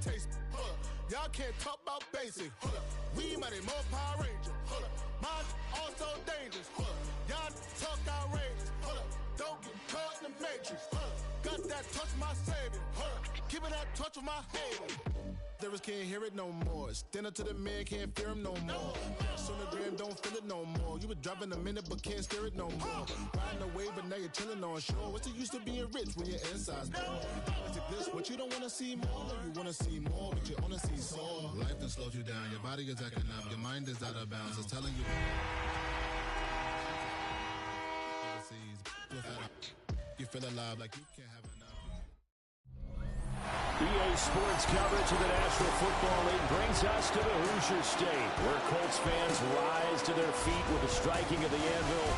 taste. Y'all can't talk about basic. We mighty more Power Ranger. Mine also dangerous. Y'all talk outrageous. Don't get caught in the matrix. Got that touch of my savior. Give it that touch of my hater. There can't hear it no more. Stand up to the man, can't fear him no more. Sonogram don't feel it no more. You were driving a minute but can't steer it no more. Riding a wave but now you're chilling on shore. What's the use of being rich when your inside's poor? Is it this what you don't want to see more? You want to see more but you only see sore. Life done slowed you down. Your body is acting up. Your mind is out of bounds. It's telling you. You feel alive like you can't have enough. EA Sports coverage of the National Football League brings us to the Hoosier State, where Colts fans rise to their feet with the striking of the anvil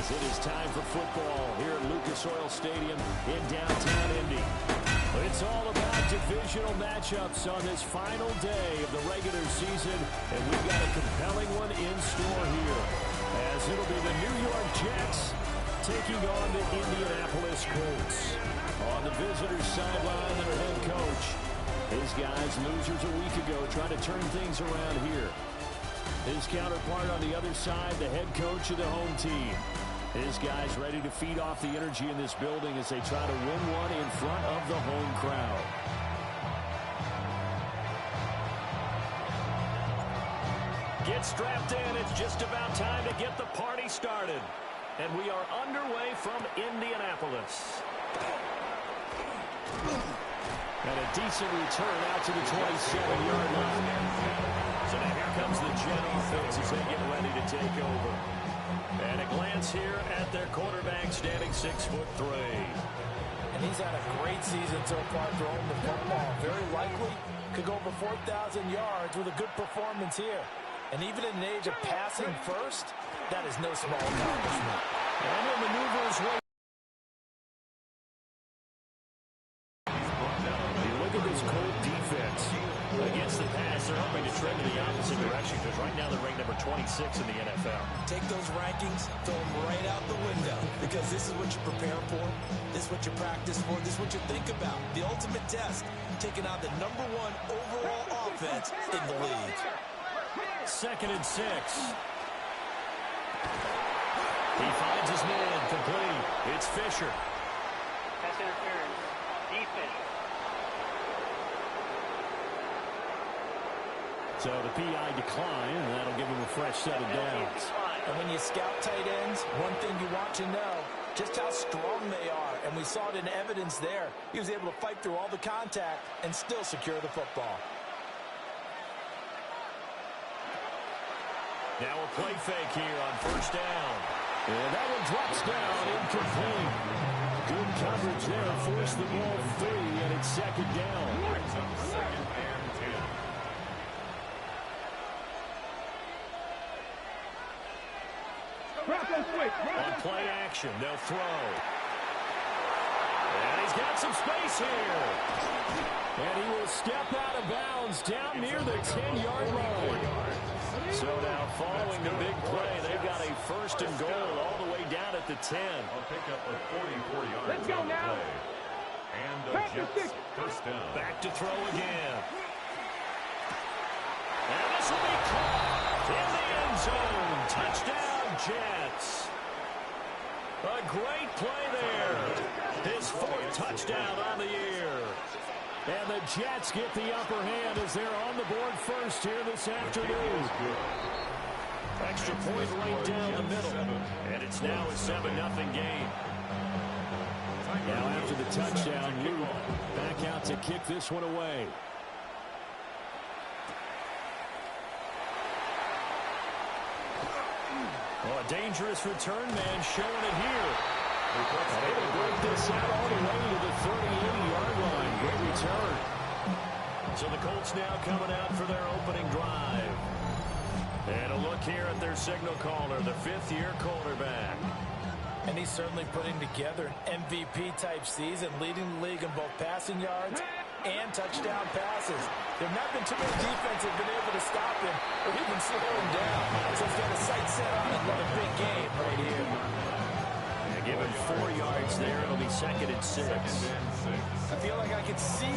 as it is time for football here at Lucas Oil Stadium in downtown Indy. It's all about divisional matchups on this final day of the regular season, and we've got a compelling one in store here, as it'll be the New York Jets taking on the Indianapolis Colts. On the visitors' sideline, their head coach. His guys, losers a week ago, trying to turn things around here. His counterpart on the other side, the head coach of the home team. His guys ready to feed off the energy in this building as they try to win one in front of the home crowd. Get strapped in. It's just about time to get the party started. And we are underway from Indianapolis. And a decent return out to the 27-yard line. So now here comes the Jet offense as they get ready to take over. And a glance here at their quarterback, standing 6'3". And he's had a great season so far throwing the football. Very likely could go over 4,000 yards with a good performance here. And even in an age of passing first, that is no small accomplishment. And he'll maneuver his way. Look at this Colt defense. Against the pass, they're hoping to trend in the opposite direction because right now they're ranked number 26 in the NFL. Take those rankings, throw them right out the window because this is what you prepare for. This is what you practice for. This is what you think about. The ultimate test, taking on the #1 overall offense in the league. 2nd and 6. He finds his man, complete. It's Fisher. Pass interference. Defense. So the PI decline, and that'll give him a fresh set of downs. And when you scout tight ends, one thing you want to know, just how strong they are. And we saw it in evidence there. He was able to fight through all the contact and still secure the football. Now a play fake here on 1st down. And that one drops down, incomplete. Good coverage there, forced the ball free, and it's 2nd down. Second and 10. On play action, they'll throw. And he's got some space here. And he will step out of bounds down near the 10-yard line. So now following the big play, they've got a 1st and goal all the way down at the 10. I'll pick up a 44 yards. Let's go now. And the Jets 1st down. Back to throw again. And this will be caught in the end zone. Touchdown, Jets. A great play there. His 4th touchdown on the year. And the Jets get the upper hand as they're on the board first here this afternoon. Extra point right down the middle. And it's now a 7-0 game. Now after the touchdown, Luke back out to kick this one away. Oh, a dangerous return man showing it here. Able to break this out all the way to the 38-yard line. Great return. So the Colts now coming out for their opening drive. And a look here at their signal caller, the 5th-year quarterback. And he's certainly putting together an MVP-type season, leading the league in both passing yards and touchdown passes. There have not been too many defenses have been able to stop him or even slow him down. So he's got a sight set on another big game right here. Give him 4 yards there. It'll be 2nd and 6. I feel like I can see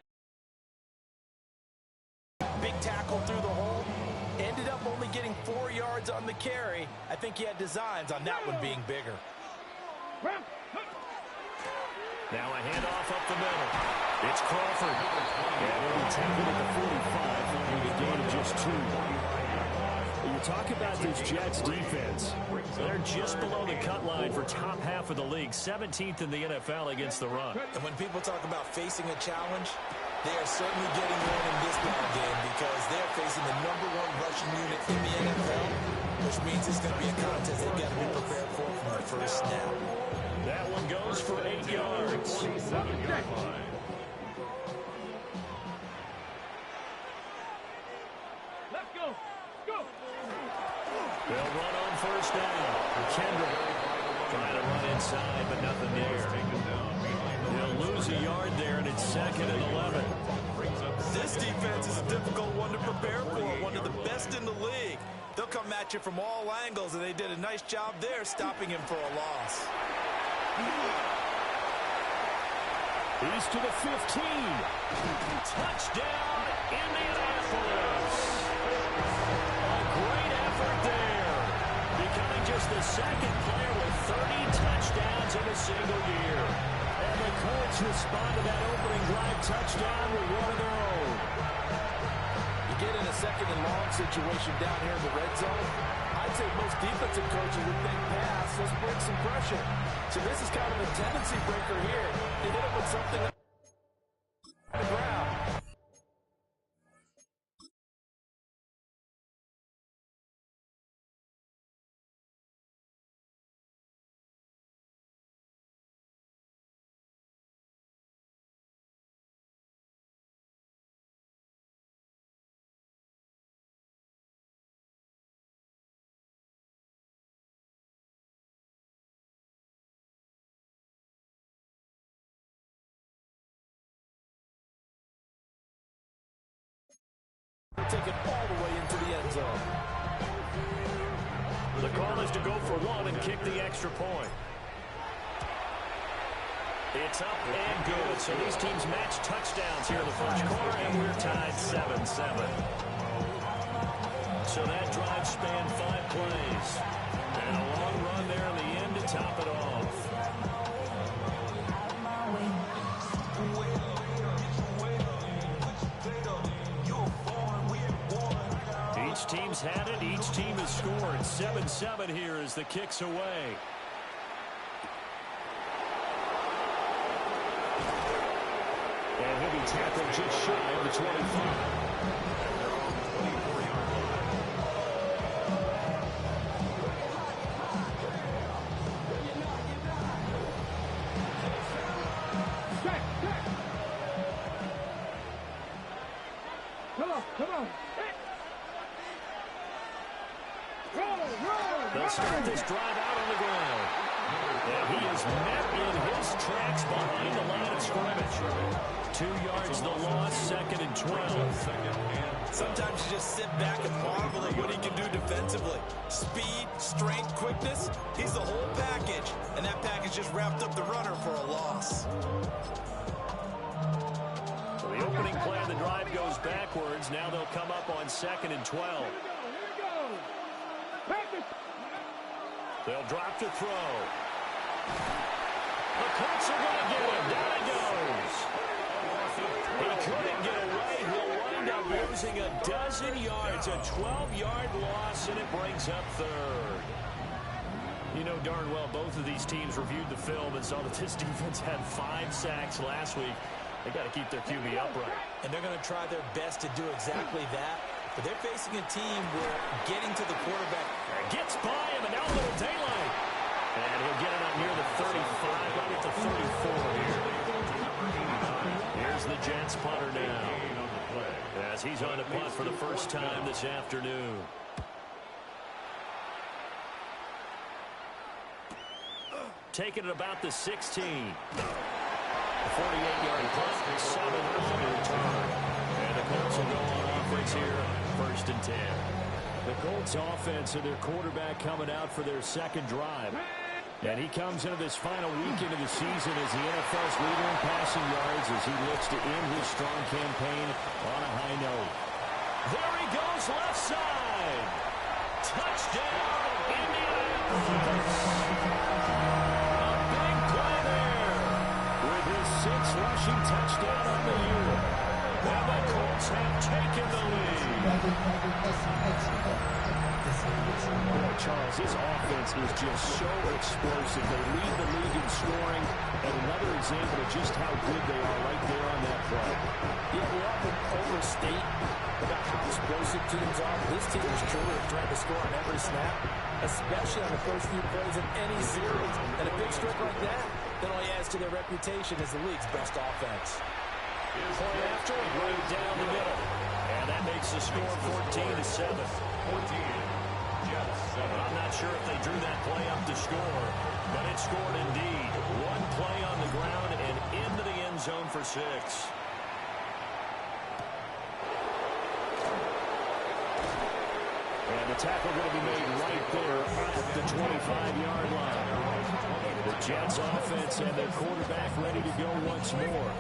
yards on the carry. I think he had designs on that one being bigger. Now a handoff up the middle. It's Crawford. And he'll be tackled at the 45 for a gain of just 2. You talk about this Jets defense. They're just below the cut line for top half of the league, 17th in the NFL against the run. And when people talk about facing a challenge, they are certainly getting one in this ball game because they're facing the #1 rushing unit in the NFL, which means it's going to be a contest they've got to be prepared for from the first snap. That one goes for 8 yards. Let's go. Go. They'll run on first down. Kendrick trying to run inside, but nothing there. They'll lose a yard there, and it's 2nd and 11. This defense is a difficult one to prepare for, one of the best in the league. They'll come at you from all angles, and they did a nice job there stopping him for a loss. He's to the 15. Touchdown, Indianapolis. A great effort there. Becoming just the second player with 30 touchdowns in a single year. And the Colts respond to that opening drive touchdown with one of their own. You get in a 2nd and long situation down here in the red zone, I'd say most defensive coaches would think pass, let's bring some pressure. So this is kind of a tendency breaker here. You hit it with something on the ground. Take it all the way into the end zone. The call is to go for 1 and kick the extra point. It's up and good. So these teams match touchdowns here in the first quarter, and we're tied 7-7. So that drive spanned 5 plays. And a long run there in the end to top it off. Each team's had it. Each team has scored. 7-7 here as the kick's away. And he'll be tackled just shy of the 25. Come on. They'll start this drive out on the ground. And he is met in his tracks behind the line of scrimmage. 2 yards the loss, 2nd and 12. Sometimes you just sit back and marvel at what he can do defensively. Speed, strength, quickness, he's the whole package. And that package just wrapped up the runner for a loss. So the opening play of the drive goes backwards. Now they'll come up on 2nd and 12. They'll drop to throw. The Colts are going to get him. Down it goes. He couldn't get away. He'll wind up losing a dozen yards. A 12-yard loss, and it brings up 3rd. You know darn well both of these teams reviewed the film and saw that this defense had 5 sacks last week. They got to keep their QB upright. And they're going to try their best to do exactly that. But they're facing a team where getting to the quarterback gets by him, and now a little daylight. And he'll get it up near the 35, right at the 34 here. Here's the Jets punter now, as he's on the punt for the first time this afternoon. Taking it about the 16. A 48-yard punt, 7 on the return. And the Colts will go on offense here, 1st and 10. The Colts offense and their quarterback coming out for their 2nd drive. And he comes into this final weekend of the season as the NFL's leader in passing yards as he looks to end his strong campaign on a high note. There he goes, left side. Touchdown, Indianapolis. A big play there with his 6th rushing touchdown on the year. And the Colts have taken the lead. Boy, Charles, his offense is just so explosive. They lead the league in scoring, and another example of just how good they are right there on that play. Yeah, we often overstate about how explosive teams are. This team is truly trying to score on every snap, especially on the first few plays of any series. And a big streak like that only adds to their reputation as the league's best offense. Point after, right down the middle. And that makes the score 14-7. 14. I'm not sure if they drew that play up to score, but it scored indeed. One play on the ground and into the end zone for 6. And the tackle going to be made right there at the 25-yard line. The Jets offense and their quarterback ready to go once more.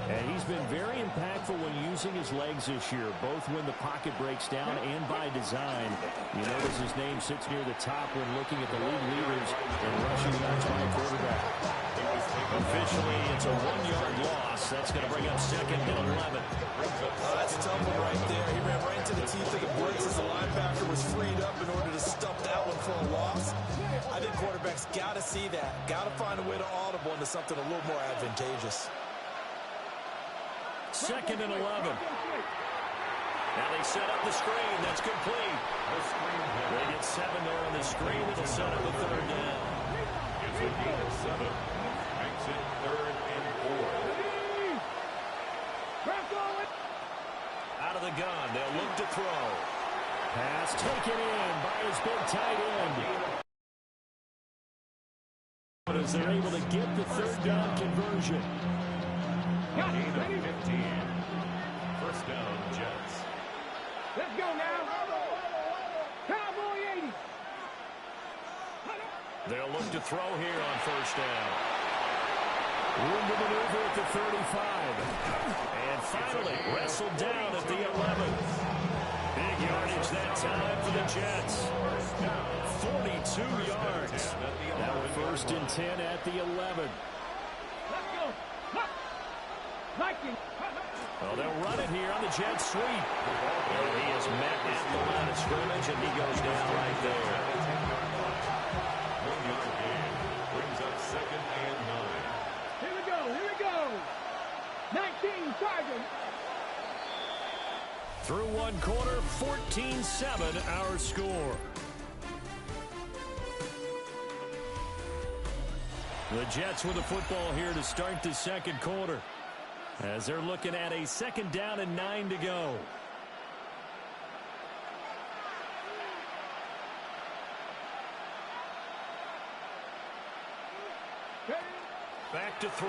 And he's been very impactful when using his legs this year, both when the pocket breaks down and by design. You notice his name sits near the top when looking at the league leaders in rushing yards by a quarterback. Officially, it's a 1-yard loss. That's going to bring up 2nd and 11. That's a tough one right there. He ran right into the teeth of the blitz as the linebacker was freed up in order to stop that one for a loss. I think quarterbacks got to see that. Got to find a way to audible into something a little more advantageous. 2nd and 11. Now they set up the screen. That's complete. They get 7 there on the screen. It'll set up the 3rd down. It's a gain of 7. Makes it 3rd and 4. Out of the gun. They'll look to throw. Pass taken in by his big tight end. As they're able to get the 3rd down conversion. Gain of 15. 1st down, Jets. Let's go now. Cowboy 80. They'll look to throw here on 1st down. Room to maneuver at the 35. And finally wrestled down at the 11. Big yardage that time for the Jets. 42 yards. Now 1st and 10 at the 11. Let's go. Viking. Well, they'll run it here on the jet sweep. And he is met at the line of scrimmage, and he goes down right there. 1-yard gain brings up 2nd and 9. Here we go. 19 Sergeant. Through 1 quarter, 14-7 our score. The Jets with the football here to start the 2nd quarter, as they're looking at a 2nd down and 9 to go. Back to throw.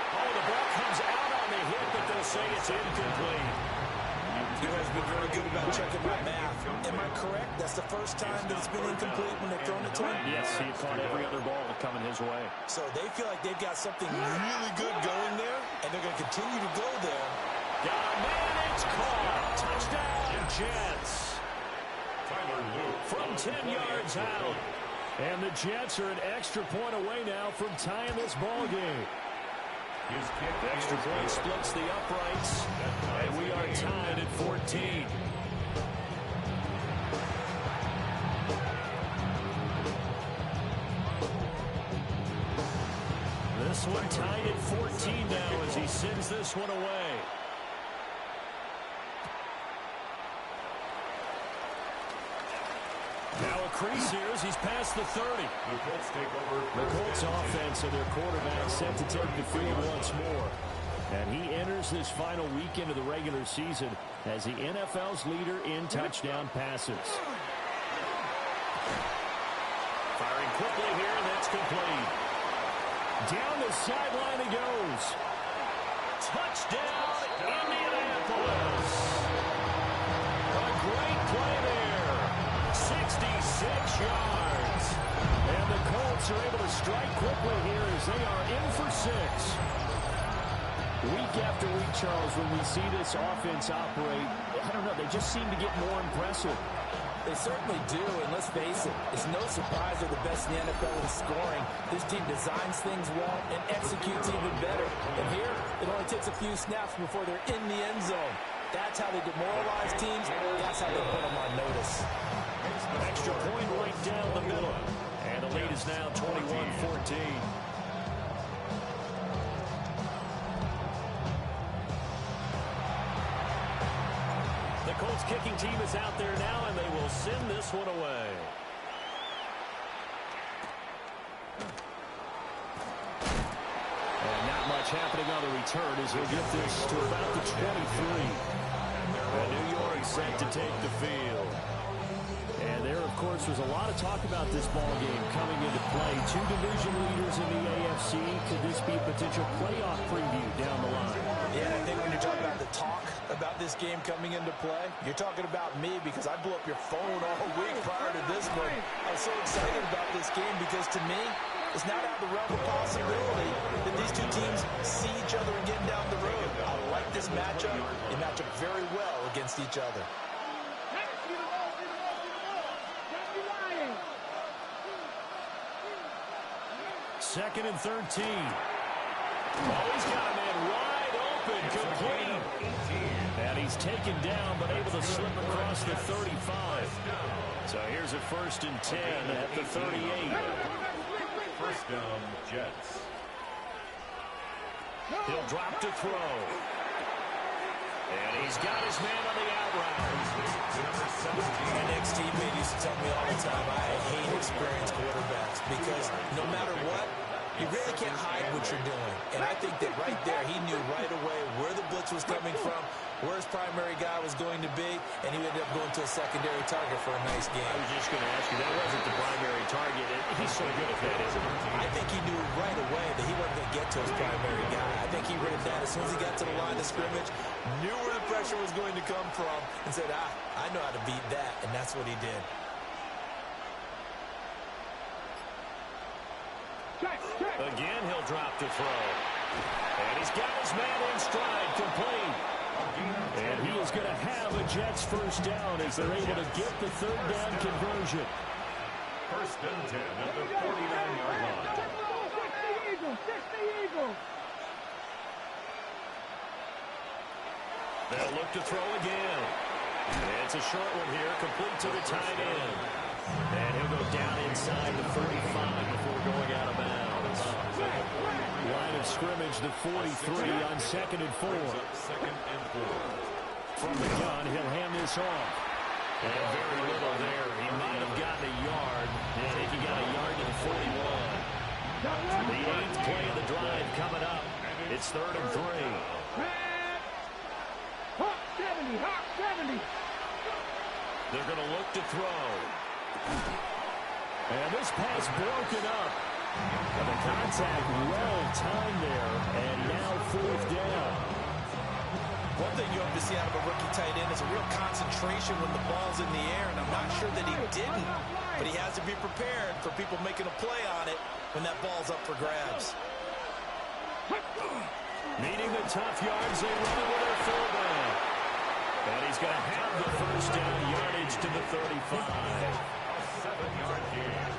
Oh, the ball comes out on the hit, but they'll say it's incomplete. You guys have been very good about checking my math. Am I correct? That's the first time that it's been incomplete when they've thrown it to him? Yes, he caught every other ball coming his way. So they feel like they've got something really good going there, and they're going to continue to go there. Got a man, it's caught. Touchdown, Jets. Tyler Luke From 10 yards out. And the Jets are an extra point away now from tying this ball game. His kick Extra point splits the uprights, and we are tied at 14. This one tied at 14 now as he sends this one away. Now a crease here as he's past the 30. The Colts take over. The Colts offense and their quarterback set to take the field once more. And he enters this final weekend of the regular season as the NFL's leader in touchdown passes. Firing quickly here, and that's complete. Down the sideline he goes. Touchdown, Indianapolis. A great play there. 66 yards. And the Colts are able to strike quickly here as they are in for 6. Week after week, Charles, when we see this offense operate, I don't know, they just seem to get more impressive. They certainly do, and let's face it, it's no surprise they're the best in the NFL in scoring. This team designs things well and executes even better. And here, it only takes a few snaps before they're in the end zone. That's how they demoralize teams. That's how they put them on notice. Extra point right down the middle. And the lead is now 21-14. The Colts kicking team is out there now, and they will send this one away. And not much happening on the return as he'll get this to about the 23. And New York set to take the field. And there, of course, was a lot of talk about this ball game coming into play. Two division leaders in the AFC. Could this be a potential playoff preview down the line? Yeah, I think when you're talking about the talk about this game coming into play, you're talking about me because I blew up your phone all week prior to this one. I was so excited about this game because to me, it's not out of the realm of possibility that these two teams see each other again down the road. I like this matchup. They match up very well against each other. Second and 13. Oh, he's got a man wide open, complete. And he's taken down, but able to slip across the 35. So here's a 1st and 10 at the 38. First down, Jets. He'll drop to throw. And he's got his man on the out route. My next teammate used to tell me all the time, I hate experienced quarterbacks because no matter what, you really can't hide what you're doing. And I think that right there, he knew right away where the blitz was coming from, where his primary guy was going to be, and he ended up going to a secondary target for a nice game. I was just going to ask you, that wasn't the primary target. He's so good at that, isn't he? I think he knew right away that he wasn't going to get to his primary guy. I think he read it down as soon as he got to the line of scrimmage, knew where the pressure was going to come from, and said, I know how to beat that, and that's what he did. Again, he'll drop to throw. And he's got his man in stride, complete. And he is going to have a Jets first down as they're able to get the 3rd down conversion. 1st and 10 at the 49-yard line. They'll look to throw again. And it's a short one here, complete to the tight end. And he'll go down inside the 35 before going out of bounds. Line of scrimmage, the 43 on 2nd and 4. From the gun, he'll hand this off. And very little there. He might have gotten a yard. I think he got a yard to the 41. The 8th play of the drive coming up. It's 3rd and 3. Hawk 70, Hawk 70. They're going to look to throw. And this pass broken up. And the contact well timed there. And now 4th down. One thing you hope to see out of a rookie tight end is a real concentration when the ball's in the air, and I'm not sure that he didn't, but he has to be prepared for people making a play on it when that ball's up for grabs. Needing the tough yards, they run it with their fullback. And he's going to have the 1st down yardage to the 35. A 7-yard gain.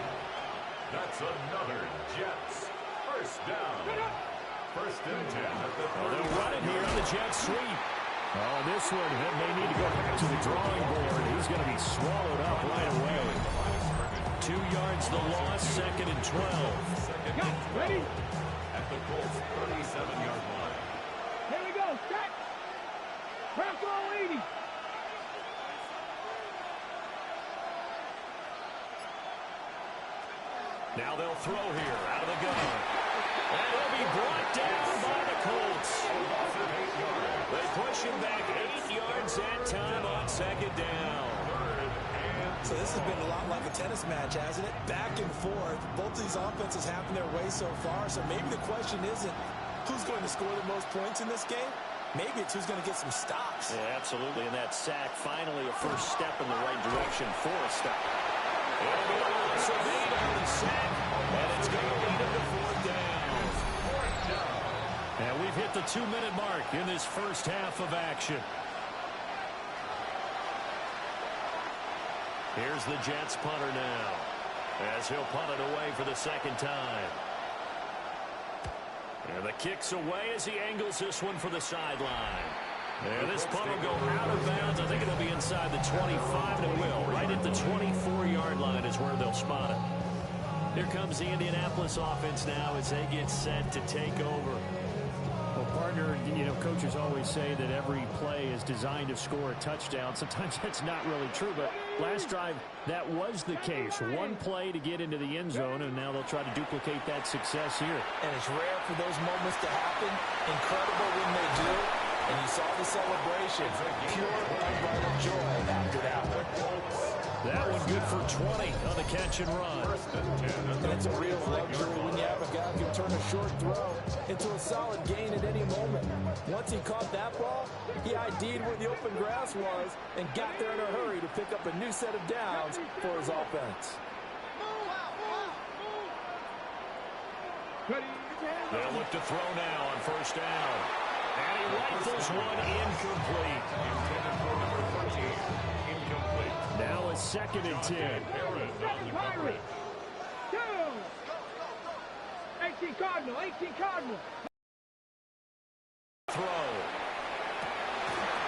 That's another Jets first down. 1st and 10 at the 35. They'll run it here on the Jets sweep. Oh, this one may need to go back to the drawing board. He's going to be swallowed up right away. 2 yards the loss, 2nd and 12. Ready? At the Colts 37-yard line. Here we go. Set. Press all 80. Now they'll throw here out of the gun. And he'll be brought down by the Colts. They push him back 8 yards that time on 2nd down. So this has been a lot like a tennis match, hasn't it? Back and forth. Both these offenses happen their way so far, so maybe the question isn't who's going to score the most points in this game. Maybe it's who's going to get some stops. Yeah, absolutely. And that sack, finally a first step in the right direction for a stop. It'll be a loss of 8 on the sack, and it's going to lead him to 4th down. And we've hit the 2-minute mark in this first half of action. Here's the Jets punter now, as he'll punt it away for the second time. And the kick's away as he angles this one for the sideline. And this punt will go out of bounds. I think it'll be inside the 25, and it will. Right at the 24-yard line is where they'll spot it. Here comes the Indianapolis offense now as they get set to take over. Well, partner, you know, coaches always say that every play is designed to score a touchdown. Sometimes that's not really true, but last drive, that was the case. One play to get into the end zone, and now they'll try to duplicate that success here. And it's rare for those moments to happen. Incredible when they do. And you saw the celebration. Pure, unbridled joy after that one. That one good for 20 on the catch and run. And it's a real luxury when you have a guy who can turn a short throw into a solid gain at any moment. Once he caught that ball, he ID'd where the open grass was and got there in a hurry to pick up a new set of downs for his offense. They'll look to throw now on first down. And he rifles one incomplete. Intended for number 13. Incomplete. Now a 2nd and 10. Pirates. 2. 18 Cardinal. 18 Cardinal. Throw.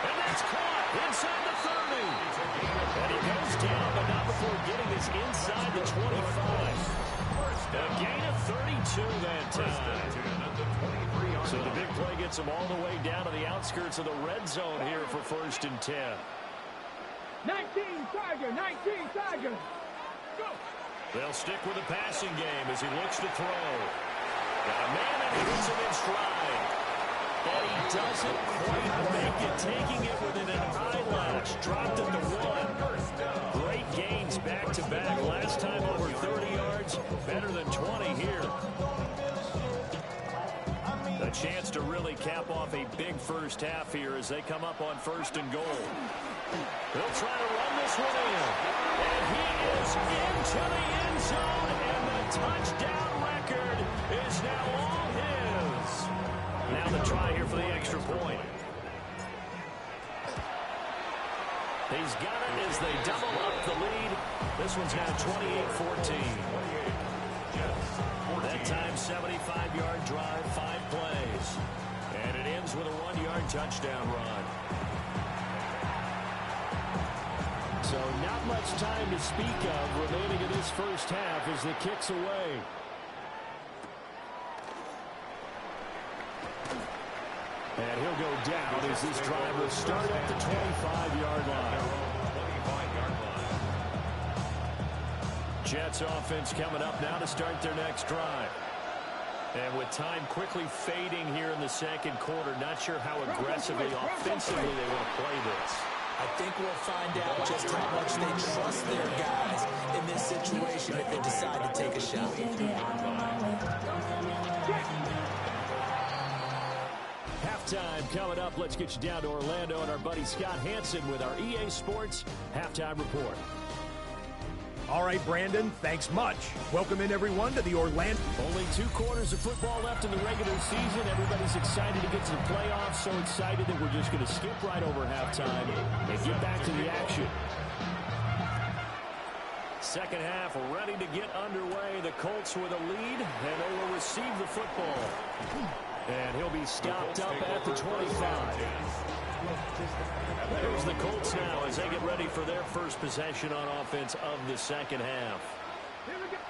And that's caught inside the 30. And he goes down, but not before getting this inside the 25. A gain of 32 that time. So the big play gets him all the way down to the outskirts of the red zone here for 1st and 10. 19 Tiger. 19 Tiger. Go. They'll stick with the passing game as he looks to throw. Got a man and he hits him in stride. And he doesn't quite make it, taking it within an eyelash. Dropped it to 1. Great gains back-to-back. Last time over 30 yards. Better than 20 here. A chance to really cap off a big first half here as they come up on 1st and goal. They'll try to run this one in. And he is into the end zone, and the touchdown record is now all his. Now the try here for the extra point. He's got it as they double up the lead. This one's now 28-14. That time, 75-yard drive, 5 plays. And it ends with a 1-yard touchdown run. So not much time to speak of remaining in this first half as the kick's away. And he'll go down as this drive will start at the 25-yard line. Jets offense coming up now to start their next drive. And with time quickly fading here in the second quarter, not sure how aggressively, offensively they want to play this. I think we'll find out just how much they trust their guys in this situation if they decide to take a shot. Halftime coming up. Let's get you down to Orlando and our buddy Scott Hansen with our EA Sports Halftime Report. All right, Brandon, thanks much. Welcome in, everyone, to the Orlando. Only 2 quarters of football left in the regular season. Everybody's excited to get to the playoffs, so excited that we're just going to skip right over halftime and get back to the action. Second half ready to get underway. The Colts with a lead, and they will receive the football. And he'll be stopped up at the 25. There's the Colts now as they get ready for their first possession on offense of the second half.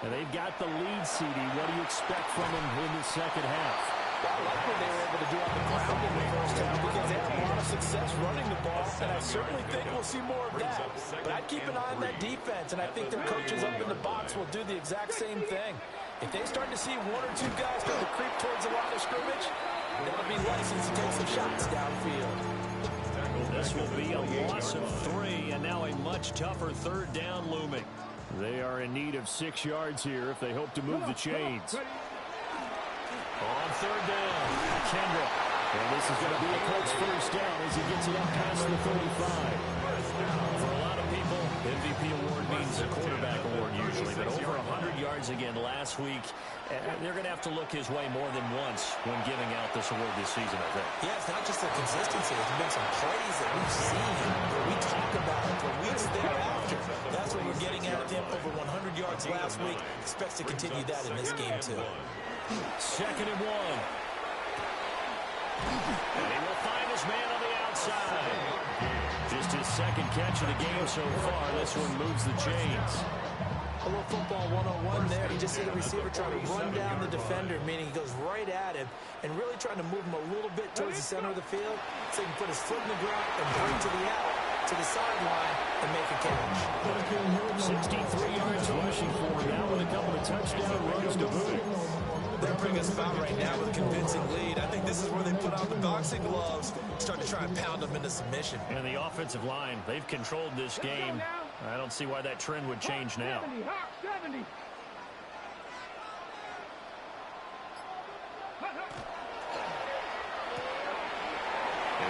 And they've got the lead, CD. What do you expect from them in the second half? I like what they were able to do on the ground in the first half because they had a lot of success running the ball, and I certainly think we'll see more of that. But I'd keep an eye on that defense, and I think their coaches up in the box will do the exact same thing. If they start to see 1 or 2 guys start to creep towards the line of scrimmage, they'll be licensed to take some shots downfield. This will be a loss of 3, and now a much tougher 3rd down looming. They are in need of 6 yards here if they hope to move the chains. On 3rd down, Kendrick. And this is going to be a Colts first down as he gets it up past the 35. For a lot of people, MVP award means a quarterback award usually. usually, but over 100 yards again last week. They're going to have to look his way more than once when giving out this award this season, I think. Yeah, it's not just the consistency. There's been some plays that we've seen that we talk about for weeks thereafter. That's what we're getting at him. Over 100 yards last week. Expects to continue that in this game, too. 2nd and 1. And he will find his man on the outside. Just his 2nd catch of the game so far. This one moves the chains. A little football 101 there. You just see the receiver trying to run down the defender, meaning he goes right at him and really trying to move him a little bit towards the center of the field so he can put his foot in the ground and bring to the out, to the sideline, and make a catch. 63 yards rushing for him now with a couple of touchdown runs to boot. They're bringing us foul right now with a convincing lead. I think this is where they put on the boxing gloves, start to try and pound them into submission. And the offensive line, they've controlled this game. I don't see why that trend would change now. 70. And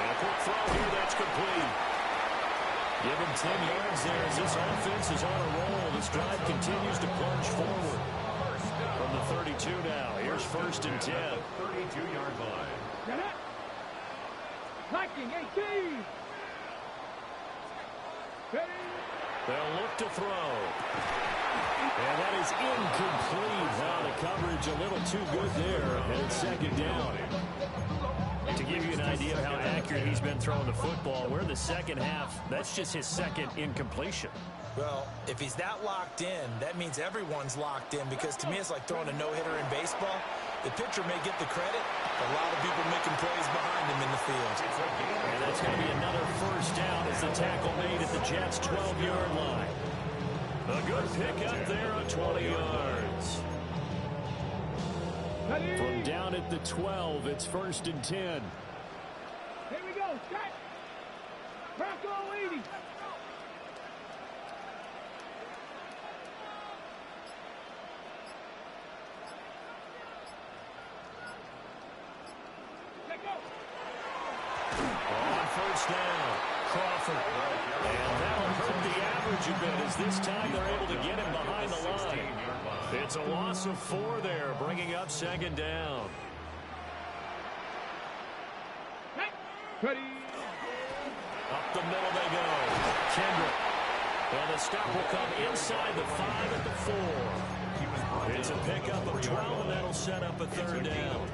a quick throw here, that's complete. Give him 10 yards there as this offense is on a roll. This drive continues to plunge forward. From the 32 now, here's 1st and 10. 32-yard line. Get it. Hiking 18. Ready. They'll look to throw. And that is incomplete. Now the coverage a little too good there. And it's 2nd down. To give you an idea of how accurate he's been throwing the football, we're in the 2nd half. That's just his 2nd incompletion. Well, if he's that locked in, that means everyone's locked in, because to me it's like throwing a no-hitter in baseball. The pitcher may get the credit, but a lot of people making plays behind him in the field. And that's going to be another 1st down as the tackle made at the Jets' 12-yard line. A good pick up there on 20 yards. From down at the 12, it's 1st and 10. Here we go. Set. Bronco 80. On 1st down, Crawford. And that'll hurt the average a bit as this time they're able to get him behind the line. It's a loss of 4 there, bringing up 2nd down. Ready. Up the middle they go. Kendrick. And the stop will come inside the 5 at the 4. It's a pickup of 12, and that'll set up a 3rd down.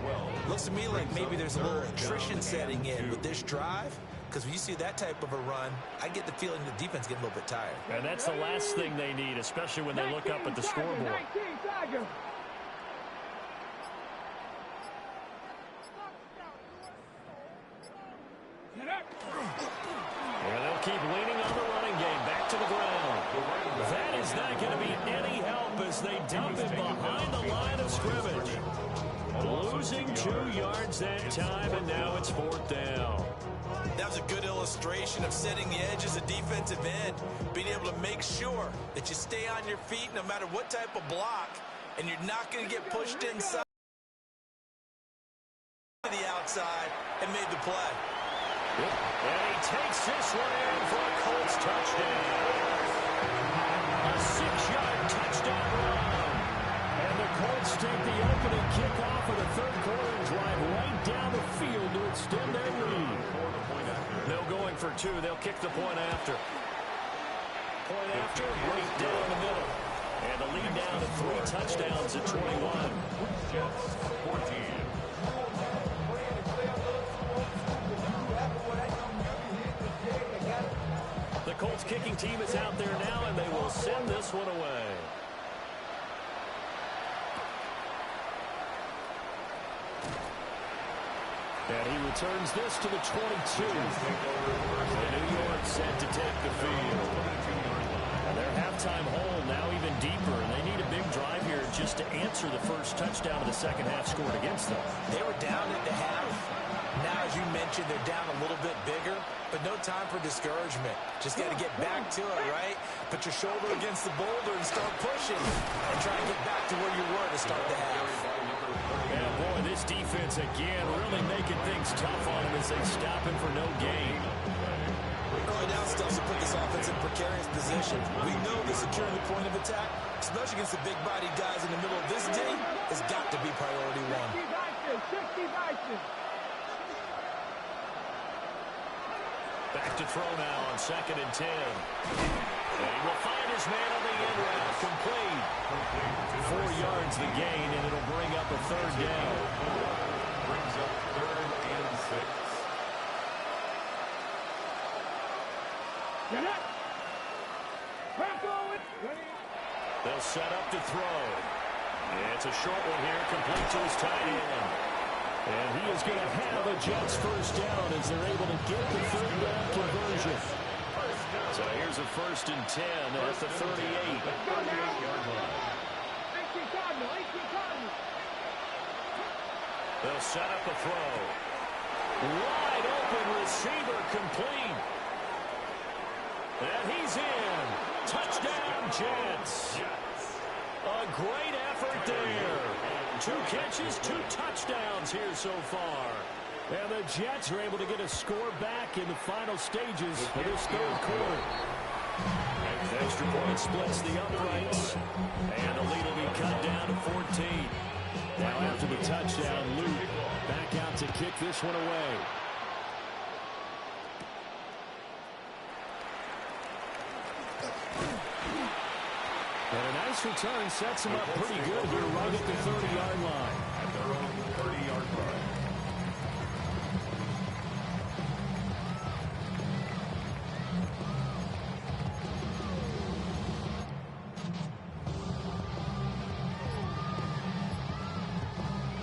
Looks to me like maybe there's a little attrition setting in with this drive, because when you see that type of a run, I get the feeling the defense getting a little bit tired. And that's the last thing they need, especially when they look up at the scoreboard. 19, Tiger. And they'll keep leaning on the running game. Back to the ground. That is not going to be any help as they dump it behind the line of scrimmage. Losing 2 yards that time, and now it's 4th down. That was a good illustration of setting the edge as a defensive end, being able to make sure that you stay on your feet no matter what type of block, and you're not going to get pushed inside to the outside and made the play. Yep. And he takes this one in for a Colts touchdown. A 6-yard touchdown run. And the Colts take the opening kickoff of the 3rd quarter and drive right down the field to extend their lead. No going for 2. They'll kick the point after. Point after, right down the middle. And the lead down to 3 touchdowns at 21. Jets 14. The Colts kicking team is out there now, and they will send this one away. And he returns this to the 22. And New York set to take the field. And their halftime hole now even deeper, and they need a big drive here just to answer the first touchdown of the 2nd half scored against them. They were down at the half. Now, as you mentioned, they're down a little bit bigger, but no time for discouragement. Just got to get back to it, right? Put your shoulder against the boulder and start pushing and try to get back to where you were to start the half. And boy, this defense again really making things tough on him as they stop him for no gain. slowing down stuff to put this offense in precarious position. We know that securing the point of attack, especially against the big-bodied guys in the middle of this D, has got to be priority one. 60 vices. Back to throw now on 2nd and 10. And he will find his man on the end route, complete. 4 yards the gain, and it'll bring up a 3rd down. Brings up 3rd and 6. They'll set up to throw. It's a short one here, complete to his tight end. And he is going to have a Jets 1st down as they're able to get the 3rd down conversion. So here's a 1st and 10 at the 38. They'll set up a throw. Wide open receiver, complete. And he's in. Touchdown, Jets. A great effort there. 2 catches, 2 touchdowns here so far. And the Jets are able to get a score back in the final stages of this 3rd quarter. Extra point splits the uprights. And the lead will be cut down to 14. Now after the touchdown, Luke back out to kick this one away. And a nice return sets him up pretty good here right at the 30-yard line. At their own 30-yard line.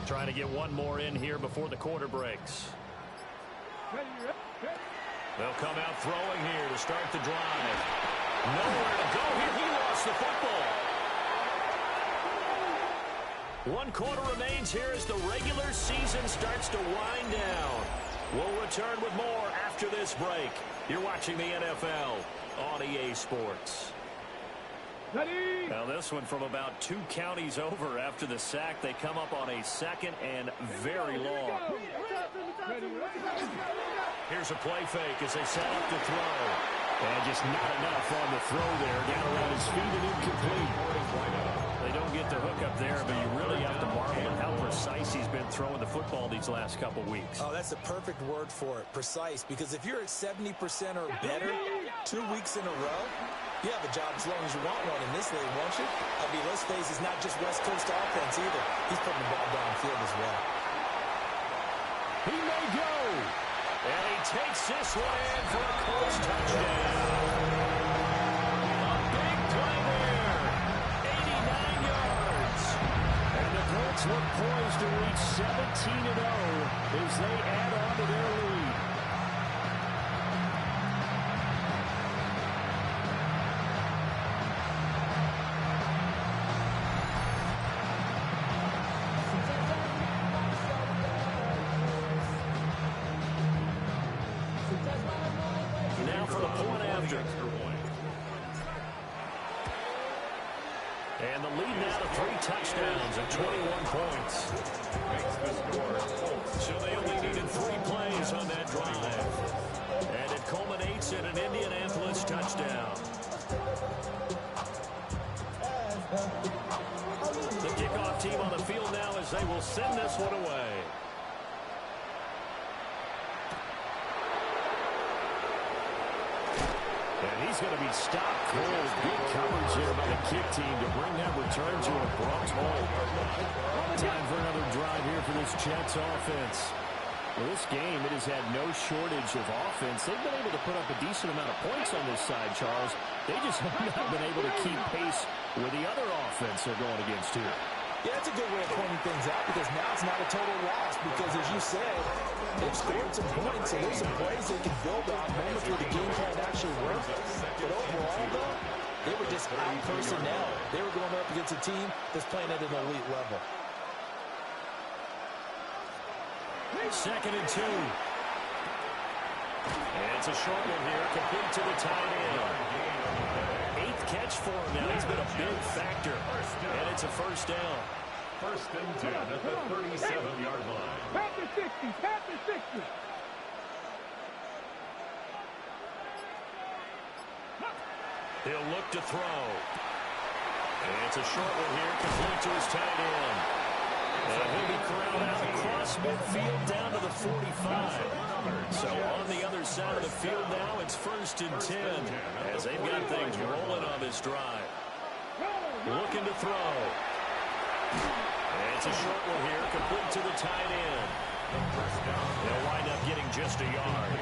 Trying to get one more in here before the quarter breaks. They'll come out throwing here to start the drive. Nowhere to go here. He lost the football. 1 quarter remains here as the regular season starts to wind down. We'll return with more after this break. You're watching the NFL on EA Sports. Now this one from about 2 counties over after the sack. They come up on a 2nd and very long. Here's a play fake as they set up to throw. And just not enough on the throw there. Down around his feet and incomplete. They don't get the hook up there, but you really have to marvel at how precise he's been throwing the football these last couple weeks. Oh, that's a perfect word for it, precise. Because if you're at 70% or better 2 weeks in a row, you have a job as long as you want one in this league, won't you? I mean, let's face it, it's not just West Coast offense either. He's putting the ball downfield as well. He may go. And he takes this one in for a Colts touchdown. A big play there. 89 yards. And the Colts look poised to reach 17-0 as they add on to their lead. Now for the point after. And the lead now to 3 touchdowns and 21 points. So they only needed 3 plays on that drive. And it culminates in an Indianapolis touchdown. The kickoff team on the field now as they will send this one away. And he's going to be stopped cold. Good coverage here by the kick team to bring that return to an abrupt halt. Time for another drive here for this Jets offense. Well, this game, it has had no shortage of offense. They've been able to put up a decent amount of points on this side, Charles. They just have not been able to keep pace with the other offense they're going against here. Yeah, that's a good way of pointing things out because now it's not a total loss because, as you said, they've scored some points and there's some plays they can build on moments where the game plan actually worked. But overall, though, they were just out personnel. They were going up against a team that's playing at an elite level. 2nd and 2. And it's a short one here, complete to the tight end. 8th catch for him now. He's been a big factor. And it's a 1st down. 1st and 10 at the 37-yard line. Panther 60, Panther 60. He'll look to throw. And it's a short one here, complete to his tight end. And he'll be corralled out across midfield down to the 45. So on the other side of the field now, it's 1st and 10 as they've got things rolling on this drive. Looking to throw. And it's a short one here, complete to the tight end. They'll wind up getting just a yard.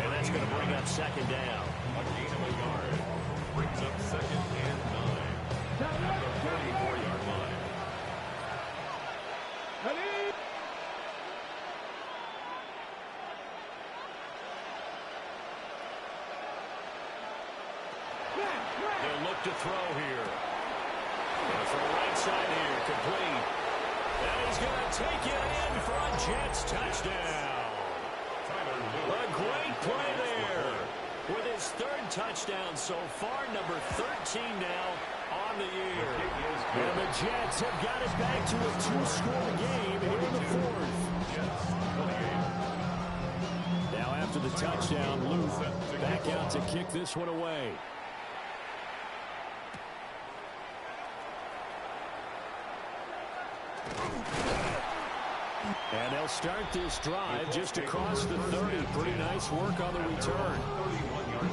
And that's going to bring up 2nd down. A gain of a yard brings up 2nd and 9. At the 34-yard line. They'll look to throw here. And for the right side here, complete. And he's going to take it in for a Jets touchdown. A great play there. With his 3rd touchdown so far, number 13 now on the year. And the Jets have got it back to a 2-score game here in the 4th. Now after the touchdown, Luke back out to kick this one away. And they'll start this drive just across the 30. Pretty nice work on the return.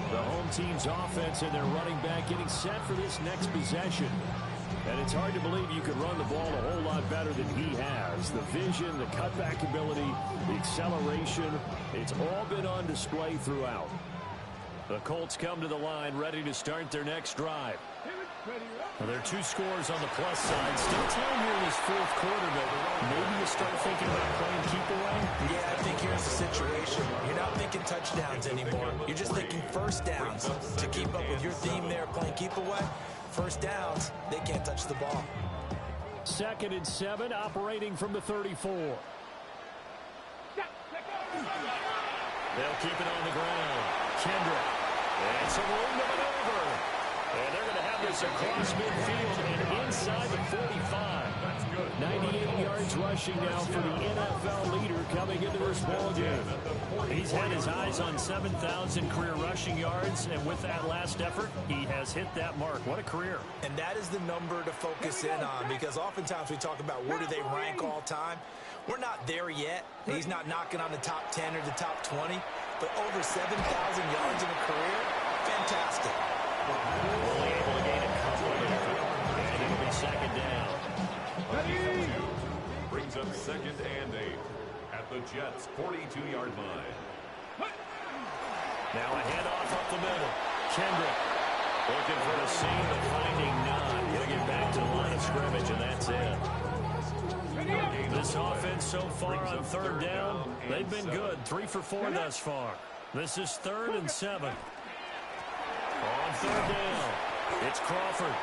The home team's offense and their running back getting set for this next possession. And it's hard to believe you could run the ball a whole lot better than he has. The vision, the cutback ability, the acceleration, it's all been on display throughout. The Colts come to the line ready to start their next drive. Well, there are 2 scores on the plus side. Still time here in this 4th quarter, but maybe you start thinking about playing keep away? Yeah, I think here's the situation. You're not thinking touchdowns anymore. You're just thinking 1st downs. To keep up with your theme there, playing keep away, 1st downs, they can't touch the ball. 2nd and 7, operating from the 34. They'll keep it on the ground. Kendrick. And some room to maneuver. And they're going to have this across midfield and inside the 45. 98 yards rushing now for the NFL leader coming into this ballgame. He's had his eyes on 7,000 career rushing yards, and with that last effort, he has hit that mark. What a career. And that is the number to focus in on, because oftentimes we talk about where do they rank all time. We're not there yet. He's not knocking on the top 10 or the top 20, but over 7,000 yards in a career, fantastic. Only able to gain a couple there, and it'll be 2nd down. Brings up 2nd and 8 at the Jets' 42-yard line. Now a handoff up the middle. Kendrick looking for the seam, but finding none. He'll get back to the line of scrimmage, and that's it. This offense so far on 3rd down, they've been good. 3 for 4 thus far. This is 3rd and 7. On 3rd down, it's Crawford.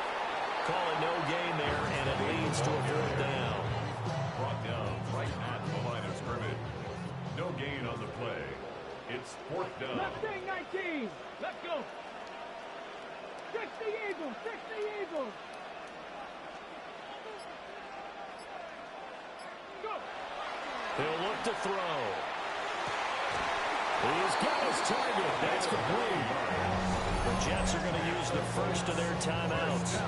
Call it no gain there, and it leads to a 4th down. Brought down right at the line of scrimmage. No gain on the play. It's 4th down. Left wing 19. Let's go. 60 Eagles. 60 Eagles. Go. He'll look to throw. He's got his target. That's complete. The Jets are going to use the first of their timeouts.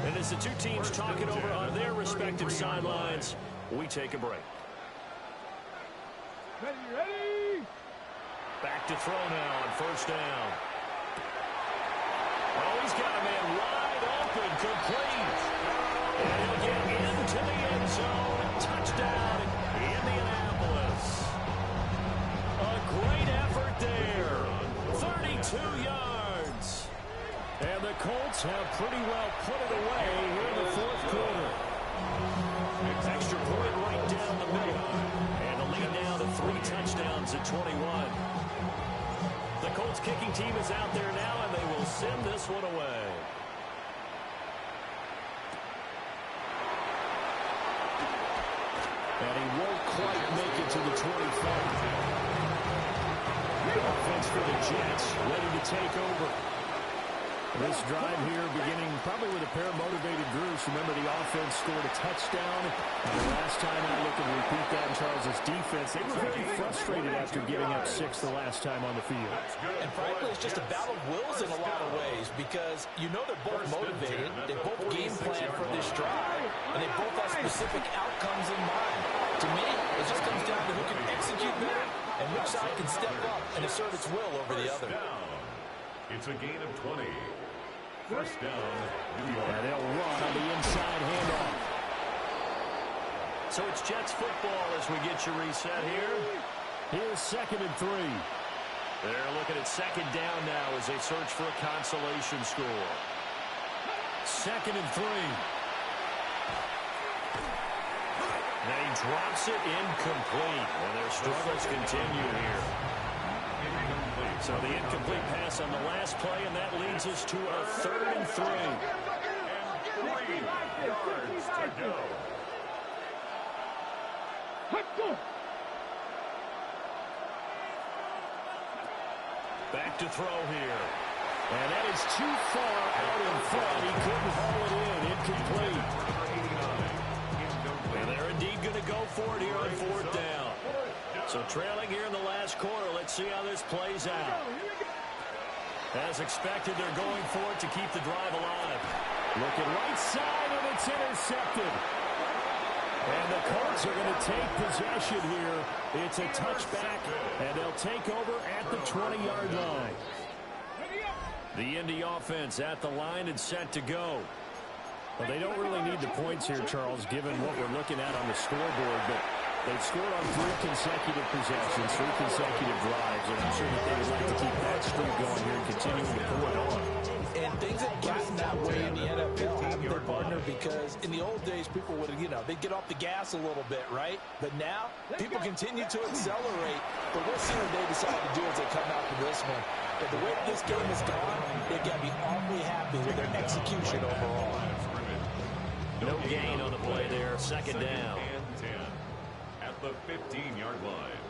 And as the 2 teams talk it over on their respective sidelines, we take a break. Ready. Back to throw now on 1st down. Oh, he's got a man wide open, complete. And he'll get into the end zone. Touchdown, Indianapolis. A great effort there. 32 yards. And the Colts have pretty well put it away here in the 4th quarter. Extra point right down the middle. And the lead now to 3 touchdowns at 21. The Colts kicking team is out there now, and they will send this one away. And he won't quite make it to the 25. Offense for the Jets, ready to take over. This drive here beginning probably with a pair of motivated groups. Remember, the offense scored a touchdown. And the last time I look and repeat that in Charles' defense, they were very frustrated after giving up 6 the last time on the field. And frankly, it's just a battle of wills in a lot of ways because you know they're both motivated. They both game plan for this drive, and they both have specific outcomes in mind. To me, it just comes down to who can execute better and which side can step up and assert its will over the other. It's a gain of 20. First down, New York. And they'll run on the inside handoff. So it's Jets football as we get you reset here. Here's 2nd and 3. They're looking at 2nd down now as they search for a consolation score. 2nd and 3. Then he drops it incomplete. And their struggles continue here. So the incomplete pass on the last play, and that leads us to a 3rd and 3. And 3 yards to go. Back to throw here. And that is too far out in front. He couldn't haul it in. Incomplete. And they're indeed going to go for it here on 4th down. So trailing here in the last quarter. Let's see how this plays out. As expected, they're going for it to keep the drive alive. Looking right side, and it's intercepted. And the Colts are going to take possession here. It's a touchback, and they'll take over at the 20-yard line. The Indy offense at the line and set to go. Well, they don't really need the points here, Charles, given what we're looking at on the scoreboard, but they've scored on 3 consecutive possessions, 3 consecutive drives, and I'm sure that they would like to keep that streak going here and continuing to pull it on. And things have gotten that way in the NFL, haven't they, partner? Because in the old days, people would, they'd get off the gas a little bit, right? But now, people continue to accelerate. But we'll see what they decide to do as they come out for this one. But the way this game has gone, they've got to be awfully happy with their execution overall. No gain on the play there. 2nd down. And 10 at the 15-yard line.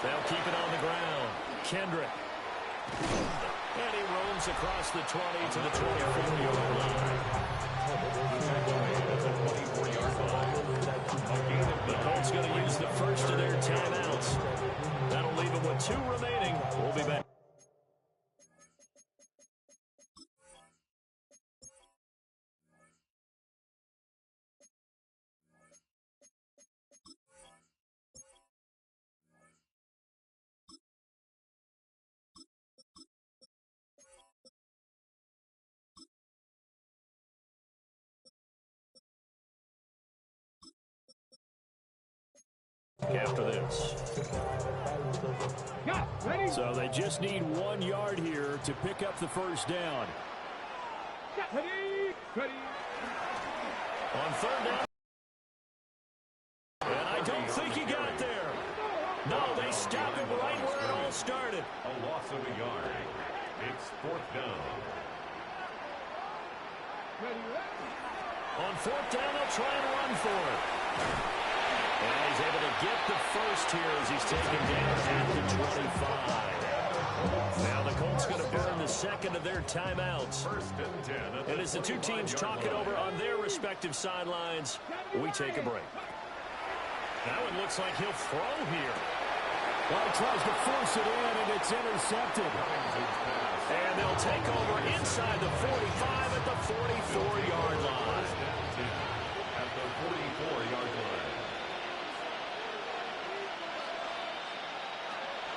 They'll keep it on the ground. Kendrick. And he roams across the 20 to the 24-yard line. The Colts going to use the first of their timeouts. That'll leave them with 2 remaining. We'll be back. After this. So they just need 1 yard here to pick up the first down. On 3rd down. And I don't think he got there. No, they stop him right where it all started. A loss of a yard. It's 4th down. On 4th down, they'll try and run for it. And he's able to get the first here as he's taken down at the 25. Now the Colts going to burn the 2nd of their timeouts. 1st and 10. And as the 2 teams talk it over on their respective sidelines, we take a break. That one looks like he'll throw here. Well, he tries to force it in, and it's intercepted. And they'll take over inside the 45 at the 44-yard line. At the 44-yard line.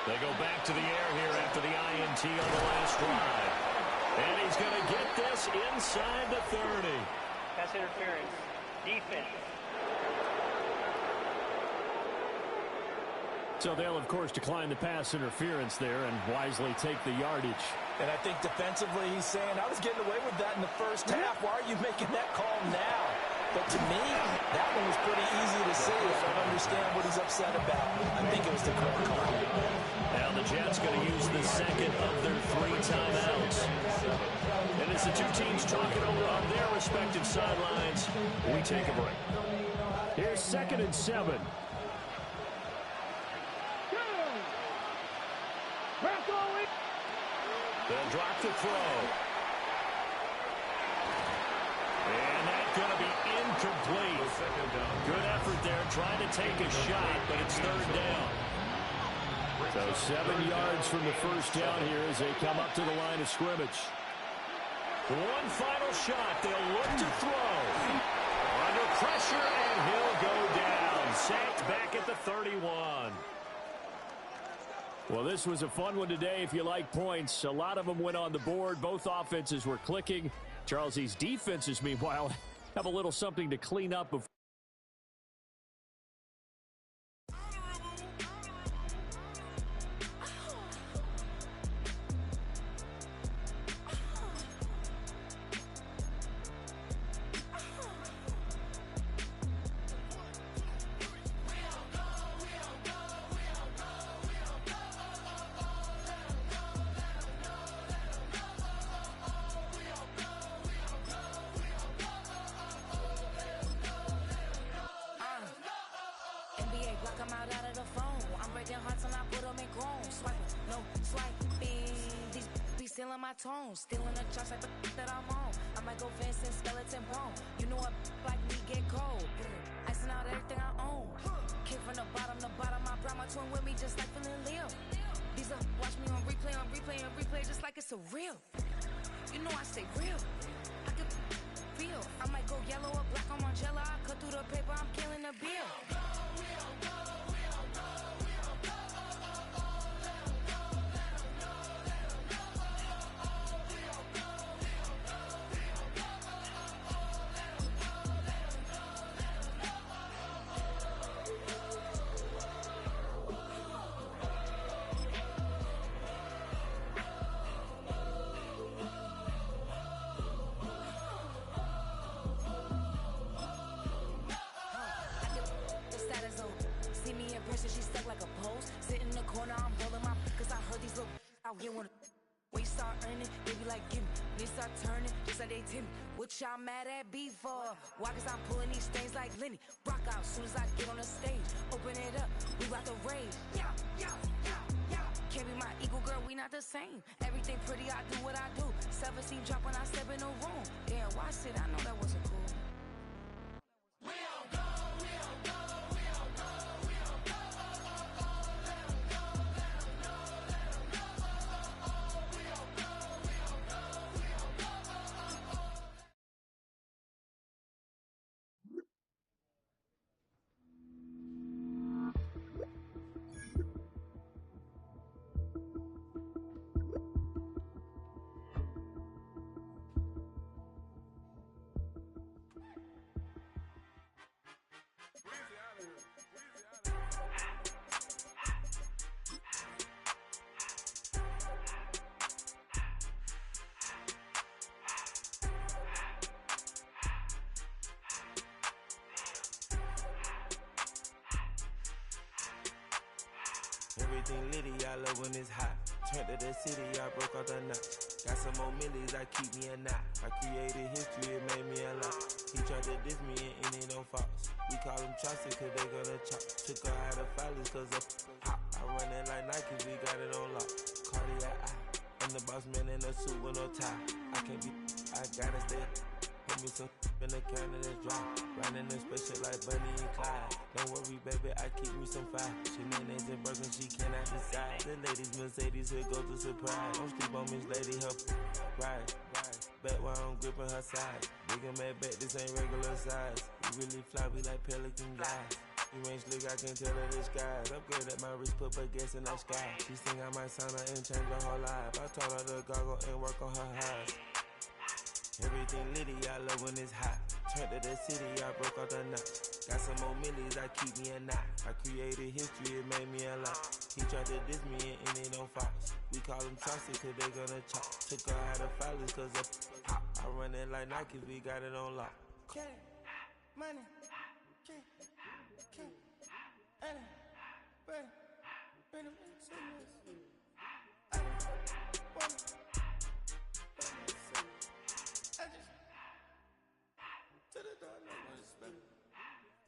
They go back to the air here after the INT on the last drive. And he's going to get this inside the 30. Pass interference. Defense. So they'll, of course, decline the pass interference there and wisely take the yardage. And I think defensively he's saying, I was getting away with that in the first half. Why are you making that call now? But to me, that one was pretty easy to see. I don't understand what he's upset about. I think it was the correct call. Now the Jets going to use the 2nd of their 3 timeouts. And as the 2 teams talk it over on their respective sidelines, we take a break. Here's 2nd and 7. They'll drop the throw. And that's going to be incomplete. Good effort there trying to take a shot, but it's third down. So 7 yards from the first down here as they come up to the line of scrimmage. One final shot. They'll look to throw. Under pressure, and he'll go down. Sacked back at the 31. Well, this was a fun one today if you like points. A lot of them went on the board. Both offenses were clicking. Charles, these defenses, meanwhile, have a little something to clean up before. Stealing the chops like that I'm on. I might go fencing, skeleton bone. You know what like me get cold. Icing out everything I own. Came from the bottom, I brought my twin with me just like feeling Leo. These are watch me on replay, just like it's a real. You know I stay real. I could feel. I might go yellow or black on Margiela. I cut through the paper, I'm killing the bill. She stuck like a post. Sit in the corner, I'm rolling my cause I heard these little out here wanna. When you start earning, they be like, gimme. When you start turning, just like they Timmy. What y'all mad at B for? Why? Cause I'm pulling these things like Lenny. Rock out soon as I get on the stage. Open it up, we about to rage. Yeah. Can't be my equal, girl, we not the same. Everything pretty, I do what I do. 7-seat drop when I step in the room. Damn, watch it, I know that wasn't cool. Everything litty, I love when it's hot. Turned to the city, I broke out the knot. Got some more millies, I keep me a knot. I created history, it made me a lot. He tried to diss me and it don't false. We call them chopsticks cause they gonna chop. Took her out of filers cause of hot. I run it like Nike, we got it on lock. Cardiac eye. I'm the boss man in a suit with no tie. I can't be, I gotta stay. Put me some in the counter that's dry. Riding the spaceship like Bunny and Clyde. Don't worry, baby, I keep me some fire. Shenanigans and Birkin, she cannot decide. The ladies Mercedes, here goes the surprise. Don't sleep on Miss Lady, her ride. Back while I'm gripping her side. Bigger mad back, this ain't regular size. We really fly, we like pelican guys. You ain't slick, I can tell her the skies. Upgrade at my wrist, put her gas in the sky. She think I might sign her and change her whole life. I told her to goggle and work on her highs. Everything litty, I love when it's hot. Turned to the city, I broke out the knot. Got some more millies, I keep me a knot. I created history, it made me a lot. He tried to diss me and it don't false. We call them chopsticks cause they gonna chop. Took her out of filers cause of hot. I run it like Nike, we got it on lock. Money, money,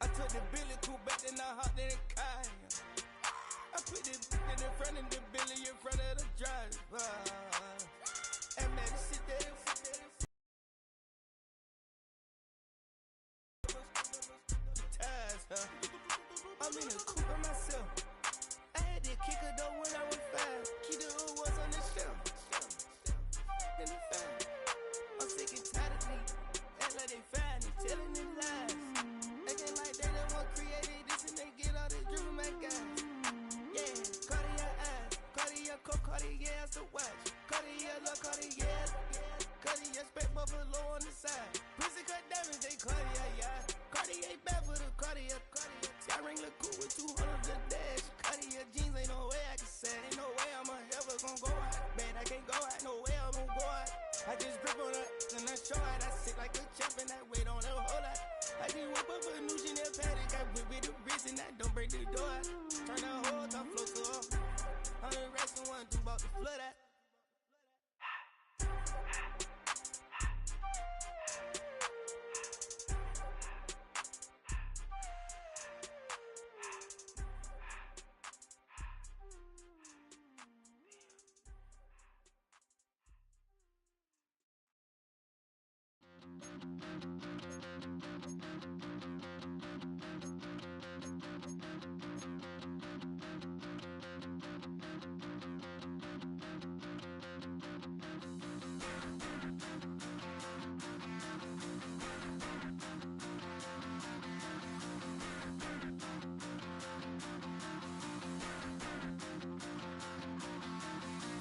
I took the Billy Cool back, then I hopped in the car. I put the in front of the Billy in front of the driver. I'm at the sit there. I'm in a coupe by myself. I had that kicker though when I was 5. Keep the old ones on the shelf. In the fan. I'm sick and tired of me. Act like they find it, telling them lies. Acting like they the one created this and they get all this drip from my guys. Yeah, Cartier eyes, Cartier coat, Cartier ass to watch. Cartier look, Cartier, Cartier spec buffalo on the side. Pussy cut diamonds, they Cartier, yeah. Cartier bad for the Cartier. Sky ring look cool with 200 the dash. Cartier jeans, ain't no way I can say. Ain't no way I'm ever gonna go out. Man, I can't go out, no way I'm gonna go out. I just grip on her and I show out. I sit like a champ and I wait on her whole lot. I just whip up a new Chanel paddock. I whip with the wrist and I don't break the door out. Turn that whole top float to off. 100 racks and one, 2 about to flood out.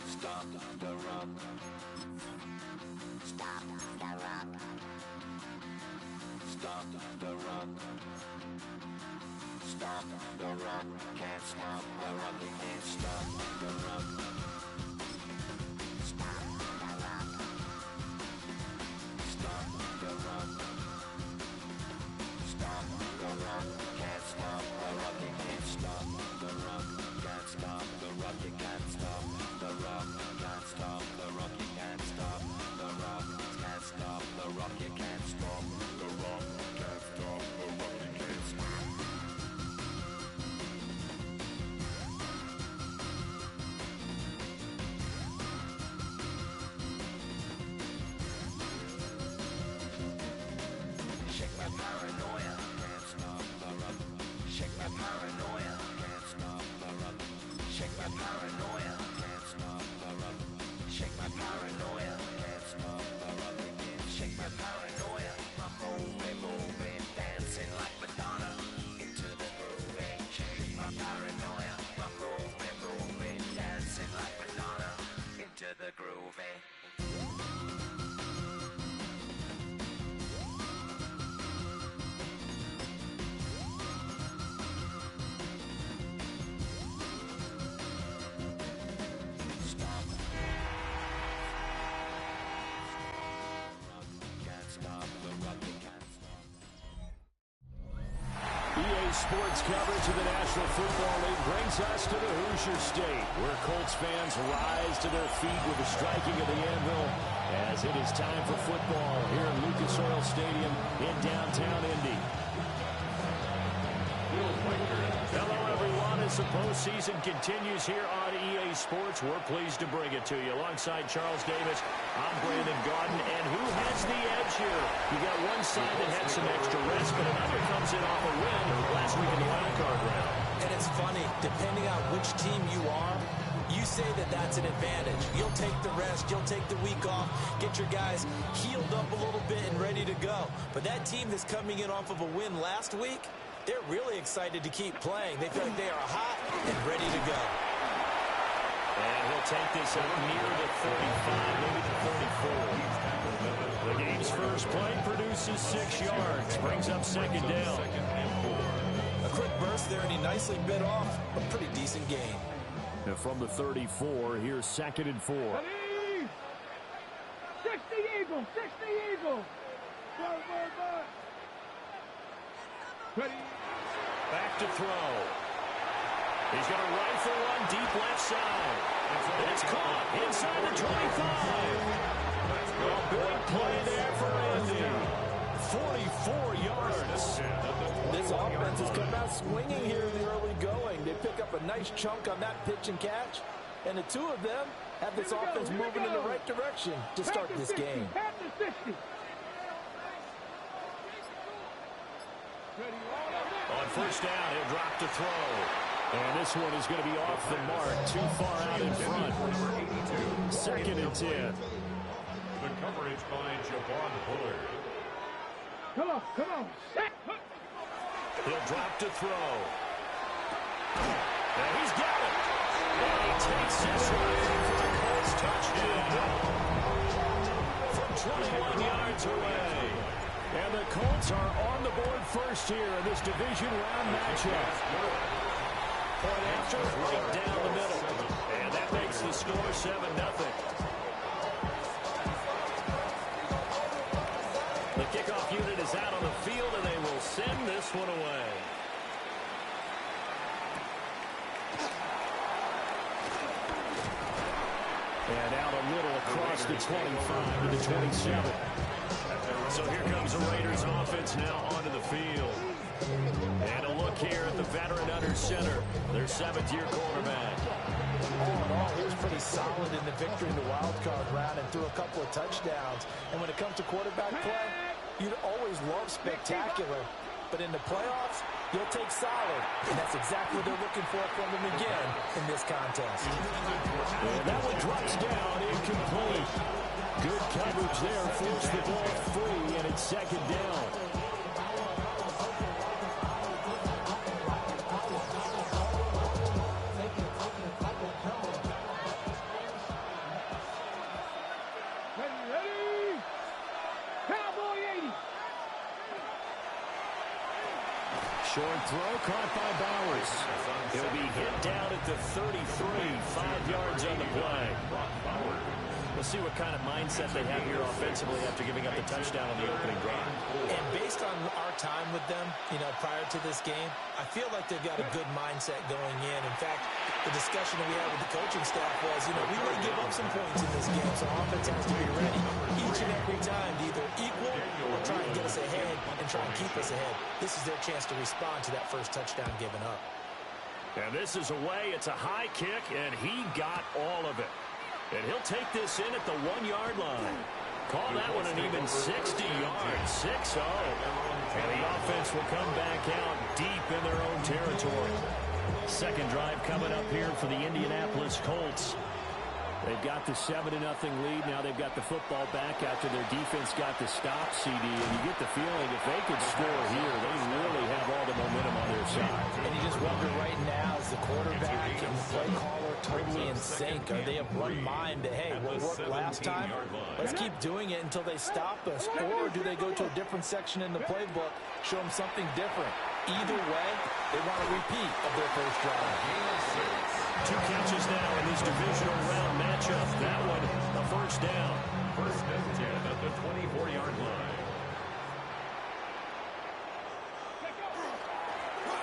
Stop the run. Stop the run. Stop the run. Stop the run. Can't stop the run. You can't stop the run. Stop the run. Stop the run. Stop the run. Can't stop the run. You can't stop the run. Can't stop the run. You can't stop the run. Can't stop the run. You can't stop the run. Can't stop the run. You can't stop the run. Can't stop the run. You can't stop. Shake my paranoia. Can't stop the run. Shake my paranoia. Can't stop the run. Shake my paranoia. Can't stop the run. Shake my paranoia. Can't stop the run. Shake my paranoia. I'm moving, dancing like Madonna into the groove. Shake my paranoia. I'm moving, dancing like Madonna into the groove. Sports coverage of the National Football League brings us to the Hoosier State, where Colts fans rise to their feet with the striking of the anvil as it is time for football here at Lucas Oil Stadium in downtown Indy. Hello, everyone. As the postseason continues here on EA Sports, we're pleased to bring it to you. Alongside Charles Davis, I'm Brandon Gaudin. And who has the edge here? You got one side that had some extra rest, but another comes in off a win last week in the wild card round. And it's funny, depending on which team you are, you say that that's an advantage. You'll take the rest, you'll take the week off, get your guys healed up a little bit and ready to go. But that team that's coming in off of a win last week, they're really excited to keep playing. They feel like they are hot and ready to go. And he'll take this up near the 35, maybe the 34. The game's first play produces 6 yards, brings up second down. A quick burst there, and he nicely bit off a pretty decent gain. And from the 34, here's 2nd and 4. 60 Eagles, 60 Eagles. Back to throw. He's going to rifle one deep left side. And it's caught inside the 25. A big play there for Andy. 44 yards. This offense has come out swinging here in the early going. They pick up a nice chunk on that pitch and catch. And the two of them have this offense moving in the right direction to start this game. On first down, he'll drop to throw. And this one is going to be off the mark, too far out in front. 2nd and 10. The coverage by Javon Bullard. Come on, come on. He'll drop to throw. And he's got it. And he takes this one for the Colts touchdown. From 21 yards away. And the Colts are on the board first here in this division round matchup. Point after, right down the middle. And that makes the score 7-0. The kickoff unit is out on the field, and they will send this one away. And out a little across the 25 to the 27. So here comes the Raiders offense now onto the field. And a look here at the veteran under center, their 7th-year quarterback. All in all, he was pretty solid in the victory in the wild card round and threw a couple of touchdowns. And when it comes to quarterback play, you'd always love spectacular. But in the playoffs, you'll take solid. And that's exactly what they're looking for from him again in this contest. And that one drops down, incomplete. Good coverage there, forced the ball free, and it's 2nd down. Ready? Cowboy 80. Short throw caught by Bowers. He'll be hit down at the 33, 5 yards on the play. We'll see what kind of mindset they have here offensively after giving up the touchdown on the opening drive. And based on our time with them, prior to this game, I feel like they've got a good mindset going in. In fact, the discussion that we had with the coaching staff was, we may give up some points in this game, so offense has to be ready each and every time to either equal or try and get us ahead and try and keep us ahead. This is their chance to respond to that first touchdown given up. And this is away. It's a high kick, and he got all of it. And he'll take this in at the 1-yard line. Call that one an even 60 yards, 6-0. And the offense will come back out deep in their own territory. Second drive coming up here for the Indianapolis Colts. They've got the 7-0 lead. Now they've got the football back after their defense got the stop, CD. And you get the feeling if they could score here, they really have all the momentum on their side. And you just wonder right now, is the quarterback and the play caller totally in sync? Are they of one mind that, hey, what worked last time? Let's keep doing it until they stop us. Or do they go to a different section in the playbook, show them something different? Either way, they want a repeat of their first drive. 2 catches now in this divisional round matchup. That one, a first down. 1st and 10 at the 24-yard line.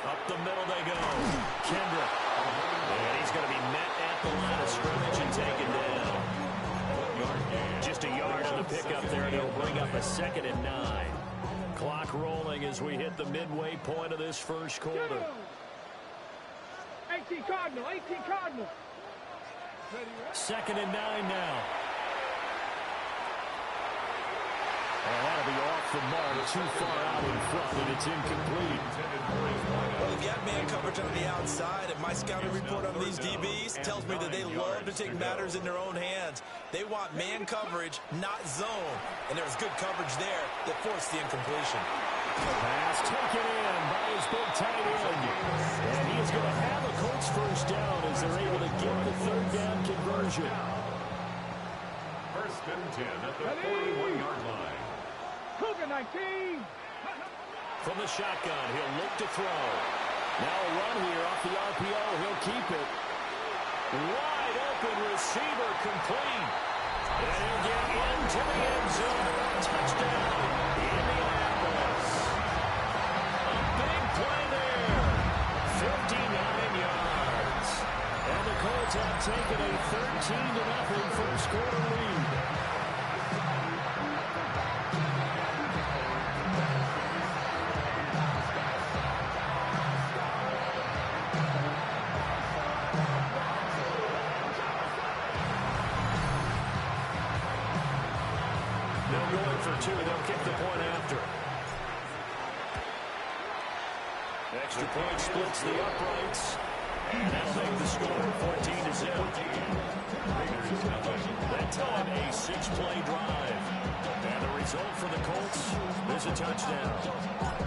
Up the middle they go. Kendrick. And he's going to be met at the line of scrimmage and taken down. Just a yard on the pickup there, and it'll bring up a 2nd and 9. Clock rolling as we hit the midway point of this first quarter. 18 Cardinal, 18 Cardinal. 2nd and 9 now. And that'll be off the mark, too far out in front, and it's incomplete. Well, if you have man coverage on the outside, and my scouting report on these DBs tells me that they love to take matters in their own hands. They want man coverage, not zone. And there was good coverage there that forced the incompletion. Pass taken in by his big tight end. And he is going to have a Colts first down as they're able to get the 3rd down conversion. 1st and 10 at the 41-yard line. Cougar 19. From the shotgun, he'll look to throw. Now a run here off the RPO. He'll keep it. Wide open receiver complete. And he'll get into the end zone. Touchdown, Indianapolis. A big play there. 59 yards. And the Colts have taken a 13-0 first quarter lead. for two. They'll kick the point after. Extra point splits the uprights. And that'll make the score 14-0. That time, a 6-play drive. And the result for the Colts is a touchdown.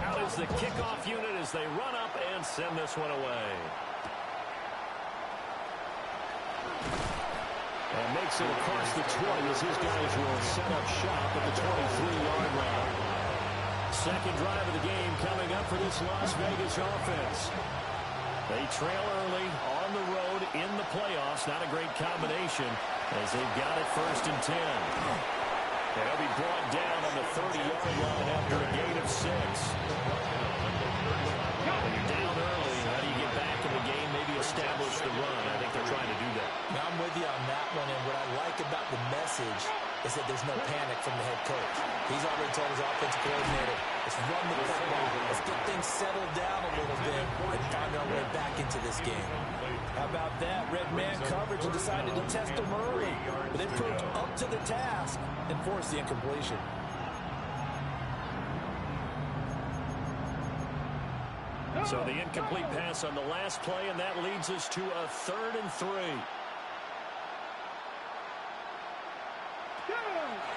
Out is the kickoff unit as they run up and send this one away. And makes it across the 20 as his guys will set up shop at the 23-yard line. Second drive of the game coming up for this Las Vegas offense. They trail early on the road in the playoffs. Not a great combination as they've got it 1st and 10. And they'll be brought down on the 30-yard line after a gain of 6. When you're down early, how do you get back in the game, maybe establish the run? I think they're trying to do that. Now, I'm with you on that one, and what I like about the message is that there's no panic from the head coach. He's already told his offensive coordinator, let's run the football, let's get things settled down a little bit and find our way back into this game. How about that? Red man coverage and decided to test them early, but they proved up to the task and forced the incompletion. So the incomplete pass on the last play, and that leads us to a 3rd and 3.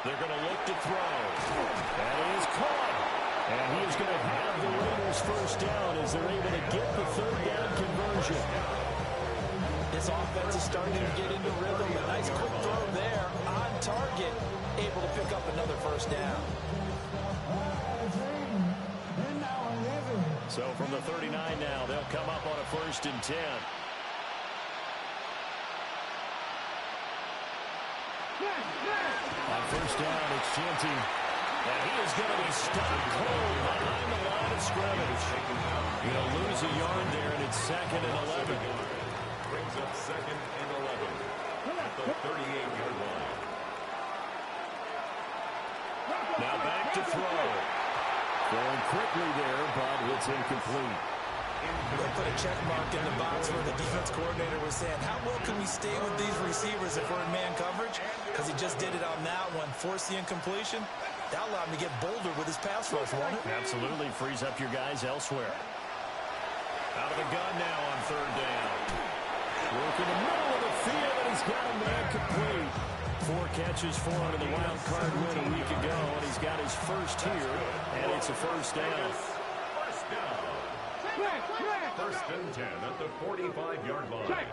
They're going to look to throw. And he is caught. And he is going to have the Raiders first down as they're able to get the 3rd down conversion. This offense is starting to get into rhythm. A nice quick throw there on target, able to pick up another first down. So from the 39 now, they'll come up on a 1st and 10. On 1st down, it's Genty. And he is going to be stopped cold behind the line of scrimmage. He'll lose a yard there, and it's 2nd and 11. Brings up 2nd and 11 at the 38-yard line. Now back to throw. Going quickly there, but it's incomplete. They put a check mark in the box where the defense coordinator was saying, how well can we stay with these receivers if we're in man coverage? Because he just did it on that one, forced the incompletion. That allowed him to get bolder with his pass rush, won't it? Absolutely frees up your guys elsewhere. Out of the gun now on 3rd down. Work in the middle of the field, and he's got a man complete. 4 catches for him in the wild card win a week ago, and he's got his first here, and it's a 1st down. First down. 1st and 10 at the 45-yard line.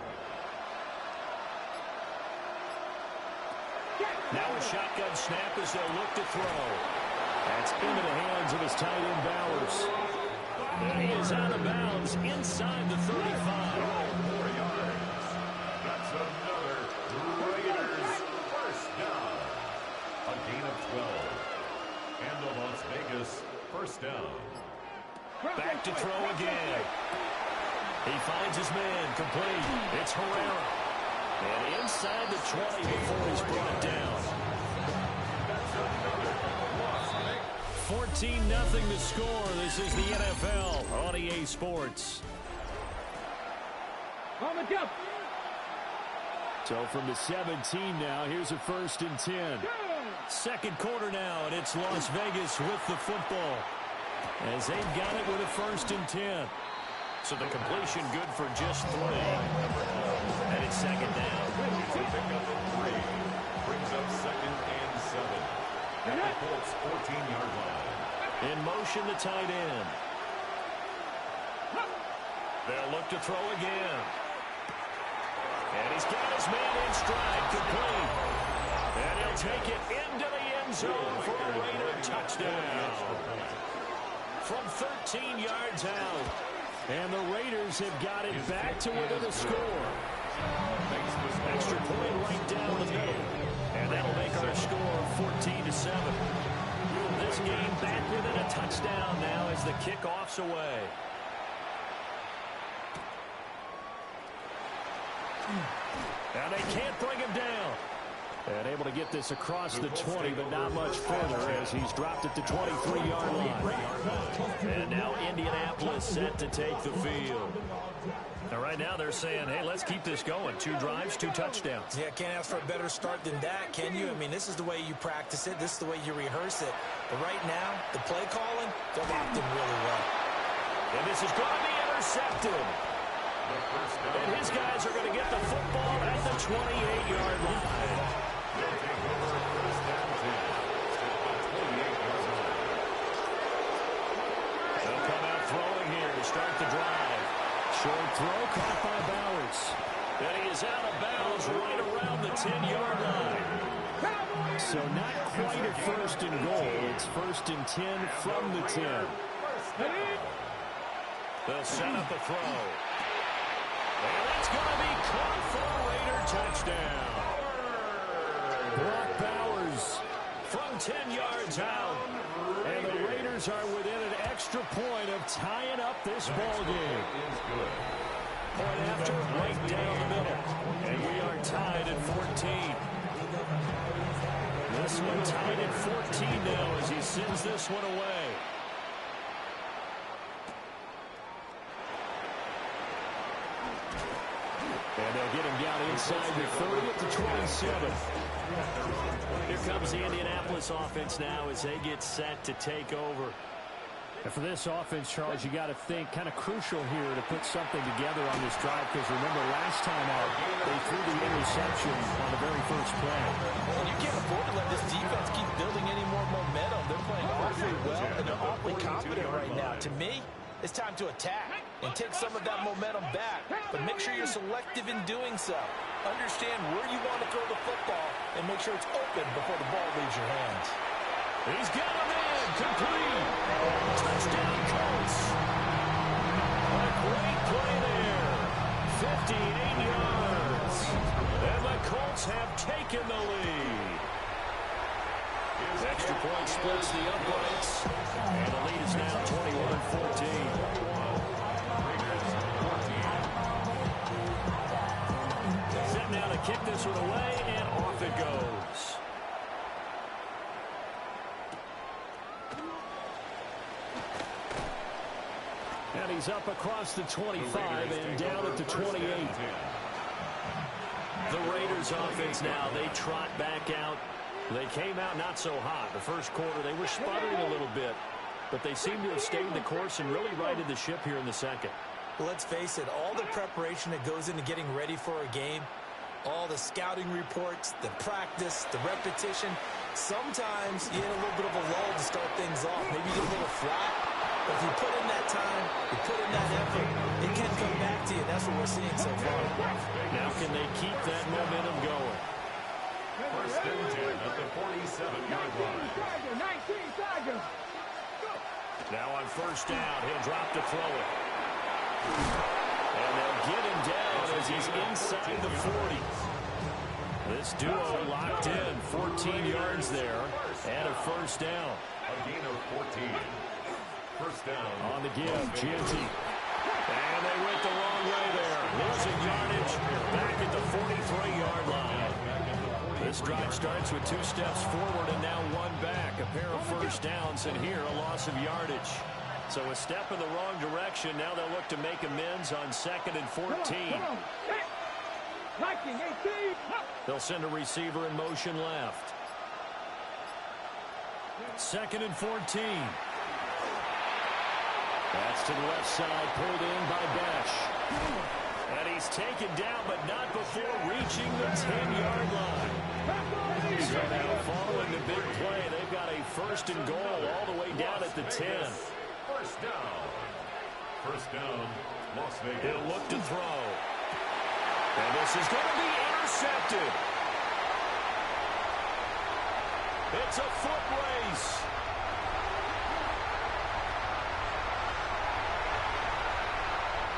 Now a shotgun snap as they'll look to throw. That's into the hands of his tight end Bowers. And he is out of bounds inside the 35. 4 yards. That's another Raiders first down. A gain of 12. And the Las Vegas first down. Back to throw again. He finds his man complete. It's Herrera. And inside the 20 before he's brought down. 14-0 to score. This is the NFL on EA Sports. So from the 17 now, here's a 1st and 10. Second quarter now, and it's Las Vegas with the football. As they've got it with a 1st and 10. So the completion good for just 3. And it's 2nd down. It's a pickup of 3. Brings up 2nd and 7. At the Colts 14-yard line. In motion, the tight end. They'll look to throw again. And he's got his man in stride, complete. And he'll take it into the end zone for a Raider touchdown. From 13 yards out. And the Raiders have got it back to within a score. Extra point right down the middle. And that'll make our score 14-7. This game back within a touchdown now as the kickoff's away. Now they can't bring him down. And able to get this across the 20, but not much further as he's dropped it to 23-yard line. And now Indianapolis set to take the field. Now right now they're saying, hey, let's keep this going. 2 drives, 2 touchdowns. Yeah, can't ask for a better start than that, can you? I mean, this is the way you practice it. This is the way you rehearse it. But right now, the play calling, they're locked in really well. And this is going to be intercepted. And his guys are going to get the football at the 28-yard line. They'll come out throwing here to start the drive. Short throw caught by Bowers. And he is out of bounds right around the 10-yard line. So not quite a first and goal. It's first and 10 from the 10. They'll set up a throw. And it's going to be caught for a Raider touchdown. Brock Bowers from 10 yards out. And the Raiders are within an extra point of tying up this ball game. Point after, right down the middle. And we are tied at 14. This one tied at 14 now as he sends this one away. And they'll get him down inside the 30 at the 27. Here comes the Indianapolis offense now as they get set to take over. And for this offense, Charles, you got to think kind of crucial here to put something together on this drive because remember last time out they threw the interception on the very first play. And you can't afford to let this defense keep building any more momentum. They're playing awfully well and they're awfully confident right now. To me, it's time to attack and take some of that momentum back, but make sure you're selective in doing so. Understand where you want to throw the football and make sure it's open before the ball leaves your hands. He's got him in, complete. Touchdown, Colts. A great play there. 58 yards. And the Colts have taken the lead. Extra point splits the uprights. And the lead is now 21-14. Set now to kick this one away, and off it goes. And he's up across the 25 and down at the 28. The Raiders offense now, they trot back out. They came out not so hot. The first quarter, they were sputtering a little bit, but they seem to have stayed the course and really righted the ship here in the second. Well, let's face it, all the preparation that goes into getting ready for a game, all the scouting reports, the practice, the repetition, sometimes you hit a little bit of a lull to start things off. Maybe you get a little flat, but if you put in that time, you put in that effort, it can come back to you. That's what we're seeing so far. Now can they keep that momentum going? First and 10 at the 47-yard line. Now on first down, he'll drop to throw it. And they'll get him down as he's inside the 40. This duo locked in, 14 yards there, and a first down. A gain of 14. First down. On the give, Gianti. And they went the wrong way there. Losing yardage back at the 43-yard line. This drive starts with 2 steps forward and now 1 back. A pair of first downs, and here a loss of yardage. So a step in the wrong direction. Now they'll look to make amends on 2nd and 14. They'll send a receiver in motion left. 2nd and 14. That's to the left side, pulled in by Besh. And he's taken down, but not before reaching the 10-yard line. So now following the big play, they've got a first and goal all the way down at the 10. First down. First down, Las Vegas. He'll look to throw. And this is going to be intercepted. It's a foot race.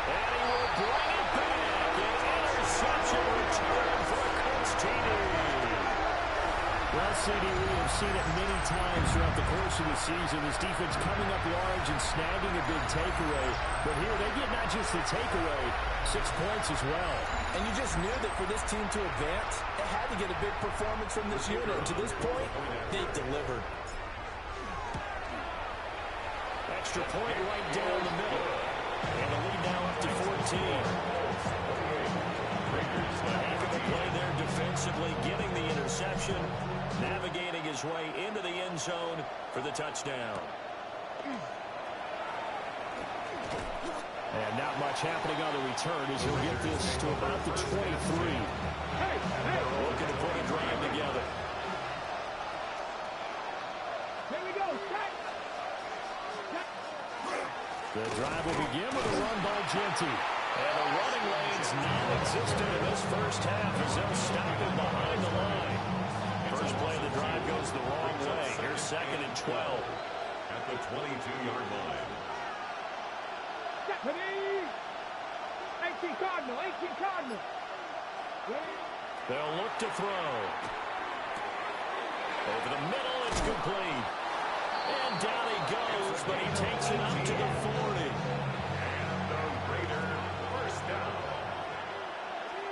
And he will bring it back. An interception return for a Colts TD. Well, CD, we have seen it many times throughout the course of the season. This defense coming up large and snagging a big takeaway. But here they get not just the takeaway, 6 points as well. And you just knew that for this team to advance, had to get a big performance from this unit. And to this point, they've delivered. Extra point right down the middle. And the lead now up to 14. Heck of a play there defensively, getting the interception, navigating his way into the end zone for the touchdown. And not much happening on the return as he'll get this to about the 23. Looking to put a drive together. Here we go. The drive will begin with a run by Genty. And the running lane's non-existent in this first half as they'll stop him behind the line. First play of the drive goes the wrong way. Here's 2nd and 12. At the 22-yard line. 18 Cardinal, 18 Cardinal. They'll look to throw. Over the middle, it's complete. And down he goes, but he takes it up to the 40. And the Raider first down.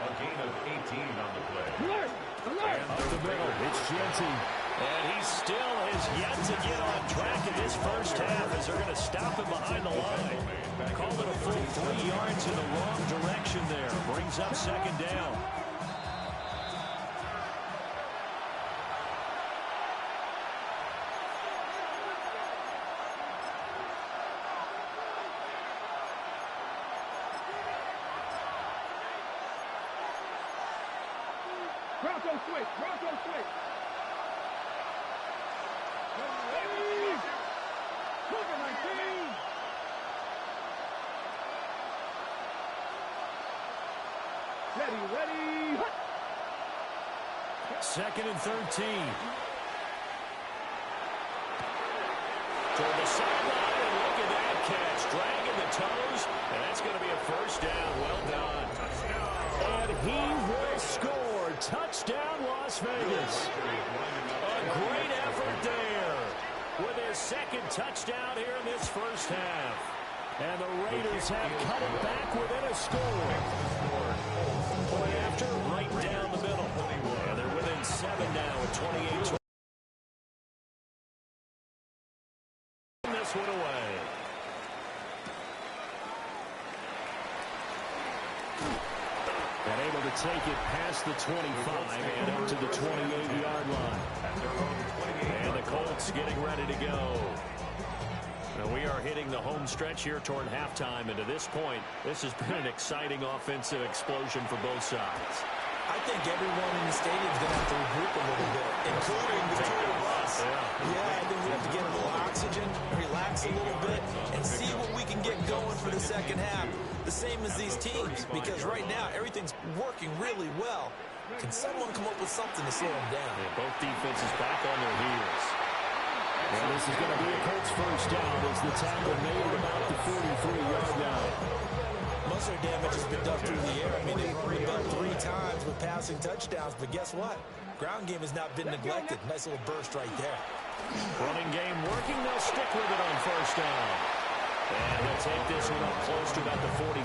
A gain of 18 on the play. Alert! Alert! And up the middle, it's Genty. And he still has yet to get on track in this first half as they're going to stop him behind the line. Call it a full 3 yards in the wrong direction there. Brings up 2nd down. Bronco switch, Bronco switch. Cover 19. Ready. 2nd and 13. Toward the sideline, and look at that catch. Dragging the toes, and that's going to be a first down. Well done. And he will score. Touchdown, Las Vegas. A great effort there with his 2nd touchdown here in this first half. And the Raiders have cut it back within a score. Point after, right down the middle. And they're within 7 now at 28-20. This one away. And able to take it past the 25 and up to the 28-yard line. And the Colts getting ready to go. Now we are hitting the home stretch here toward halftime, and to this point, this has been an exciting offensive explosion for both sides. I think everyone in the stadium is going to have to regroup a little bit, including the two of us. Yeah, I think we have to get a little oxygen, relax a little bit, and see what we can get going for the second half. The same as these teams, because right now everything's working really well. Can someone come up with something to slow them down? Yeah, both defenses back on their heels. Well, this is going to be a Colts first down as the tackle made at about the 43-yard line. Most of their damage has been done through the air. I mean, they've rebounded 3 times with passing touchdowns, but guess what? Ground game has not been neglected. Nice little burst right there. Running game working. They'll stick with it on first down. And they'll take this one up close to about the 45.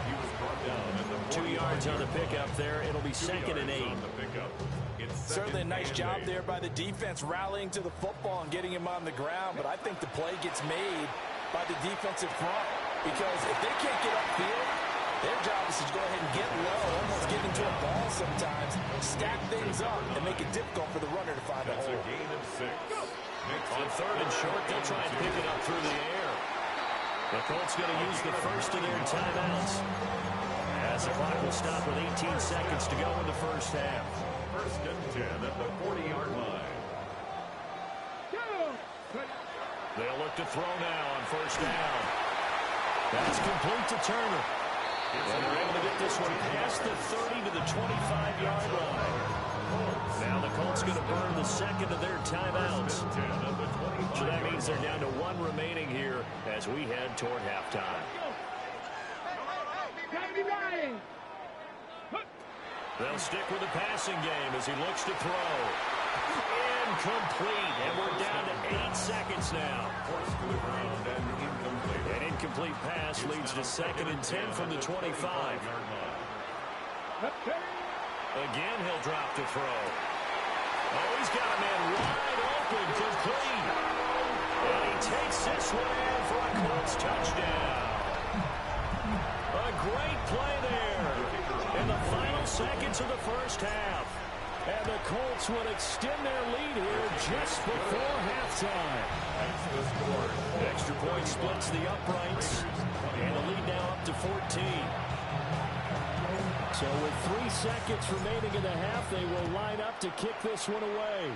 He was brought down at the 2 yards on the pickup there. It'll be 2nd and 8. Certainly a nice job there by the defense rallying to the football and getting him on the ground, but I think the play gets made by the defensive front because if they can't get upfield, their job is to go ahead and get low, almost get into a ball sometimes, stack things up, and make it difficult for the runner to find a hole. That's a gain of 6. On 3rd and short, they'll try and pick it up through the air. The Colts going to use the first of their timeouts as the clock will stop with 18 seconds to go in the first half. 1st and 10 at the 40-yard line. They'll look to throw now on first down. That's complete to Turner. And they're able to get this one past the 30 to the 25-yard line. Now the Colts going to burn the 2nd of their timeouts. So that means they're down to 1 remaining here as we head toward halftime. They'll stick with the passing game as he looks to throw. Incomplete, and we're down to 8 seconds now. Forced to the ground and incomplete. An incomplete pass leads to 2nd and 10 from the 25. Again, he'll drop to throw. Oh, he's got a man wide open, complete. And he takes this one in for a Colts touchdown. A great play there in the final seconds of the first half. And the Colts will extend their lead here just before halftime. Extra point splits the uprights. And the lead now up to 14. So with 3 seconds remaining in the half, they will line up to kick this one away.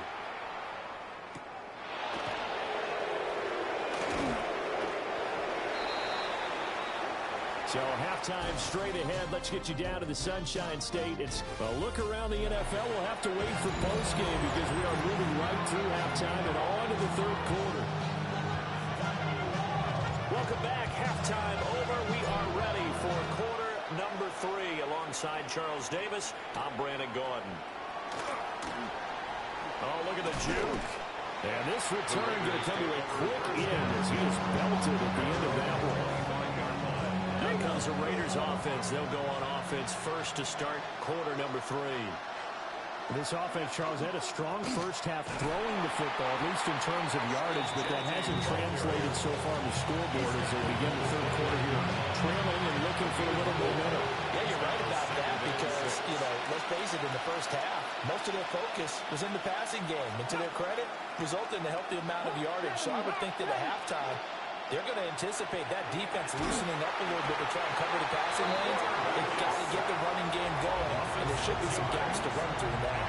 So halftime straight ahead. Let's get you down to the Sunshine State. It's a look around the NFL. We'll have to wait for postgame because we are moving right through halftime and on to the third quarter. Welcome back. Halftime over. We are ready for quarter number 3 alongside Charles Davis. I'm Brandon Gordon. Oh, look at the juke. And this return going to come to a quick end as he is belted at the end of that one. Here comes the Raiders offense. They'll go on offense first to start quarter number 3. This offense, Charles, had a strong first half throwing the football, at least in terms of yardage, but that hasn't translated so far on the scoreboard as they begin the third quarter here, trailing and looking for a little momentum. Yeah, you're right about that because, let's face it, in the first half, most of their focus was in the passing game. And to their credit, resulted in a healthy amount of yardage. So I would think that at halftime, they're going to anticipate that defense loosening up a little bit to try and cover the passing lanes. They've got to get the running game going, and there should be some gaps to run through now.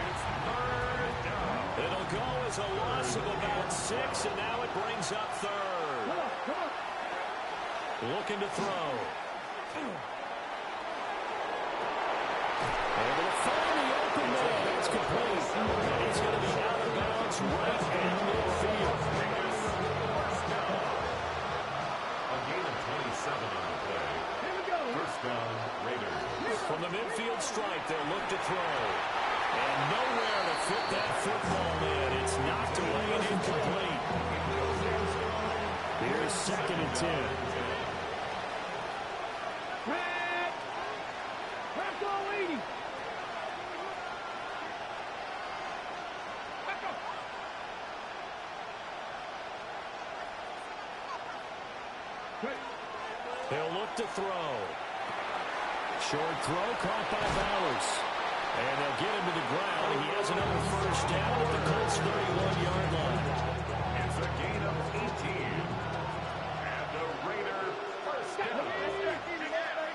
It'll go as a loss of about 6, and now it brings up third. Looking to throw. Able to find the open man. It's complete. It's going to be out of bounds right at midfield. First down, Raiders. From the midfield stripe, they'll look to throw. And nowhere to fit that football in. It's knocked away and incomplete. Here's 2nd and 10. Back all 80. Back up. They'll look to throw. Short throw caught by Bowers. And they'll get him to the ground. He has another first down at the Colts' 31-yard line. It's a gain of 18. And the Raiders first down. A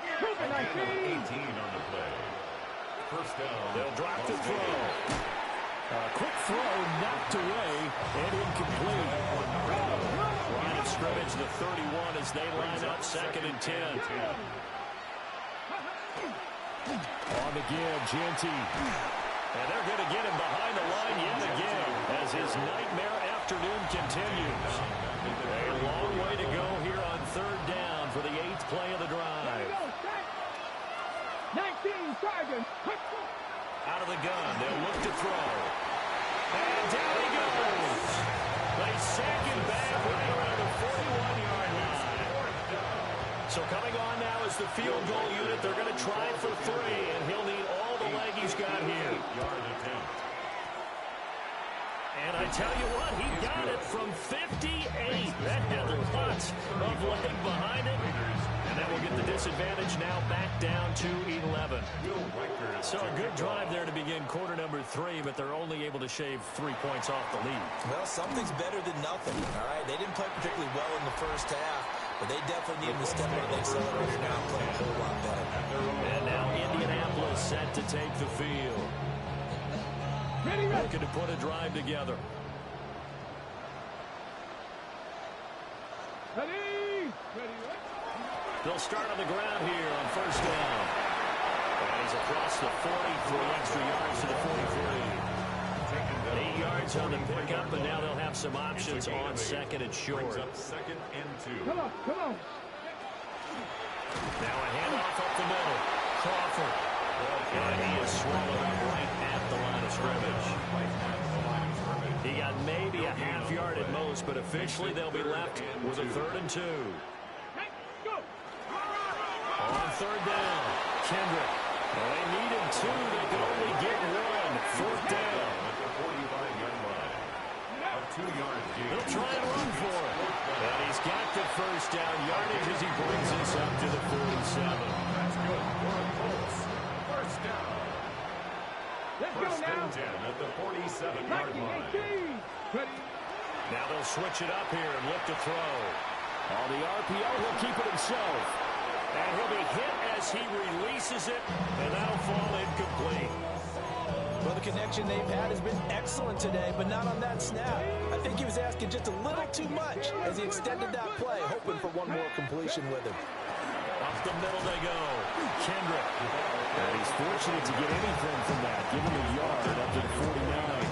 gain of 18 on the play. First down. They'll drop the throw. Quick throw knocked away and incomplete. Line of scrimmage, the 31 as they line up 2nd and 10. On the give, Genty. And they're going to get him behind the line yet again as his nightmare afternoon continues. A long way to go here on 3rd down for the 8th play of the drive. 19 Tigers. Out of the gun, they'll look to throw. And down he goes. They sack him back right around the 41-yard line. So coming on now is the field goal unit. They're going to try for 3, and he'll need all the leg he's got here. And I tell you what, he got it from 58. That had lots of leg behind it. And that will get the disadvantage now back down to 11. So a good drive there to begin quarter number 3, but they're only able to shave 3 points off the lead. Well, something's better than nothing, all right? They didn't play particularly well in the first half, but they definitely need to step on the accelerator now and play a whole lot better. And now Indianapolis set to take the field. Looking to put a drive together. Ready. They'll start on the ground here on first down. And he's across the 40, 3 extra yards to the 43. 8 yards on the pickup, and now they'll have some options on 2nd and short. Brings up 2nd and 2. Come on. Now a handoff up the middle. Crawford. And he is swallowed up right at the line of scrimmage. He got maybe a half yard at most, but officially they'll be left with a 3rd and 2. On 3rd down, Kendrick. Well, they needed 2. They could only get 1. 4th down. At the 45-yard line. A 2-yard gain. He'll try and run for it. And he's got the first down yardage as he brings us up to the 47. That's good for the Colts. First down. First and 10 at the 47-yard line. Now they'll switch it up here and look to throw. On the RPO, he'll keep it himself. And he'll be hit as he releases it, and that'll fall incomplete. Well, the connection they've had has been excellent today, but not on that snap. I think he was asking just a little too much as he extended that play, hoping for one more completion with him. Up the middle they go. Kendrick. And he's fortunate to get anything from that, given the yard up to the 49.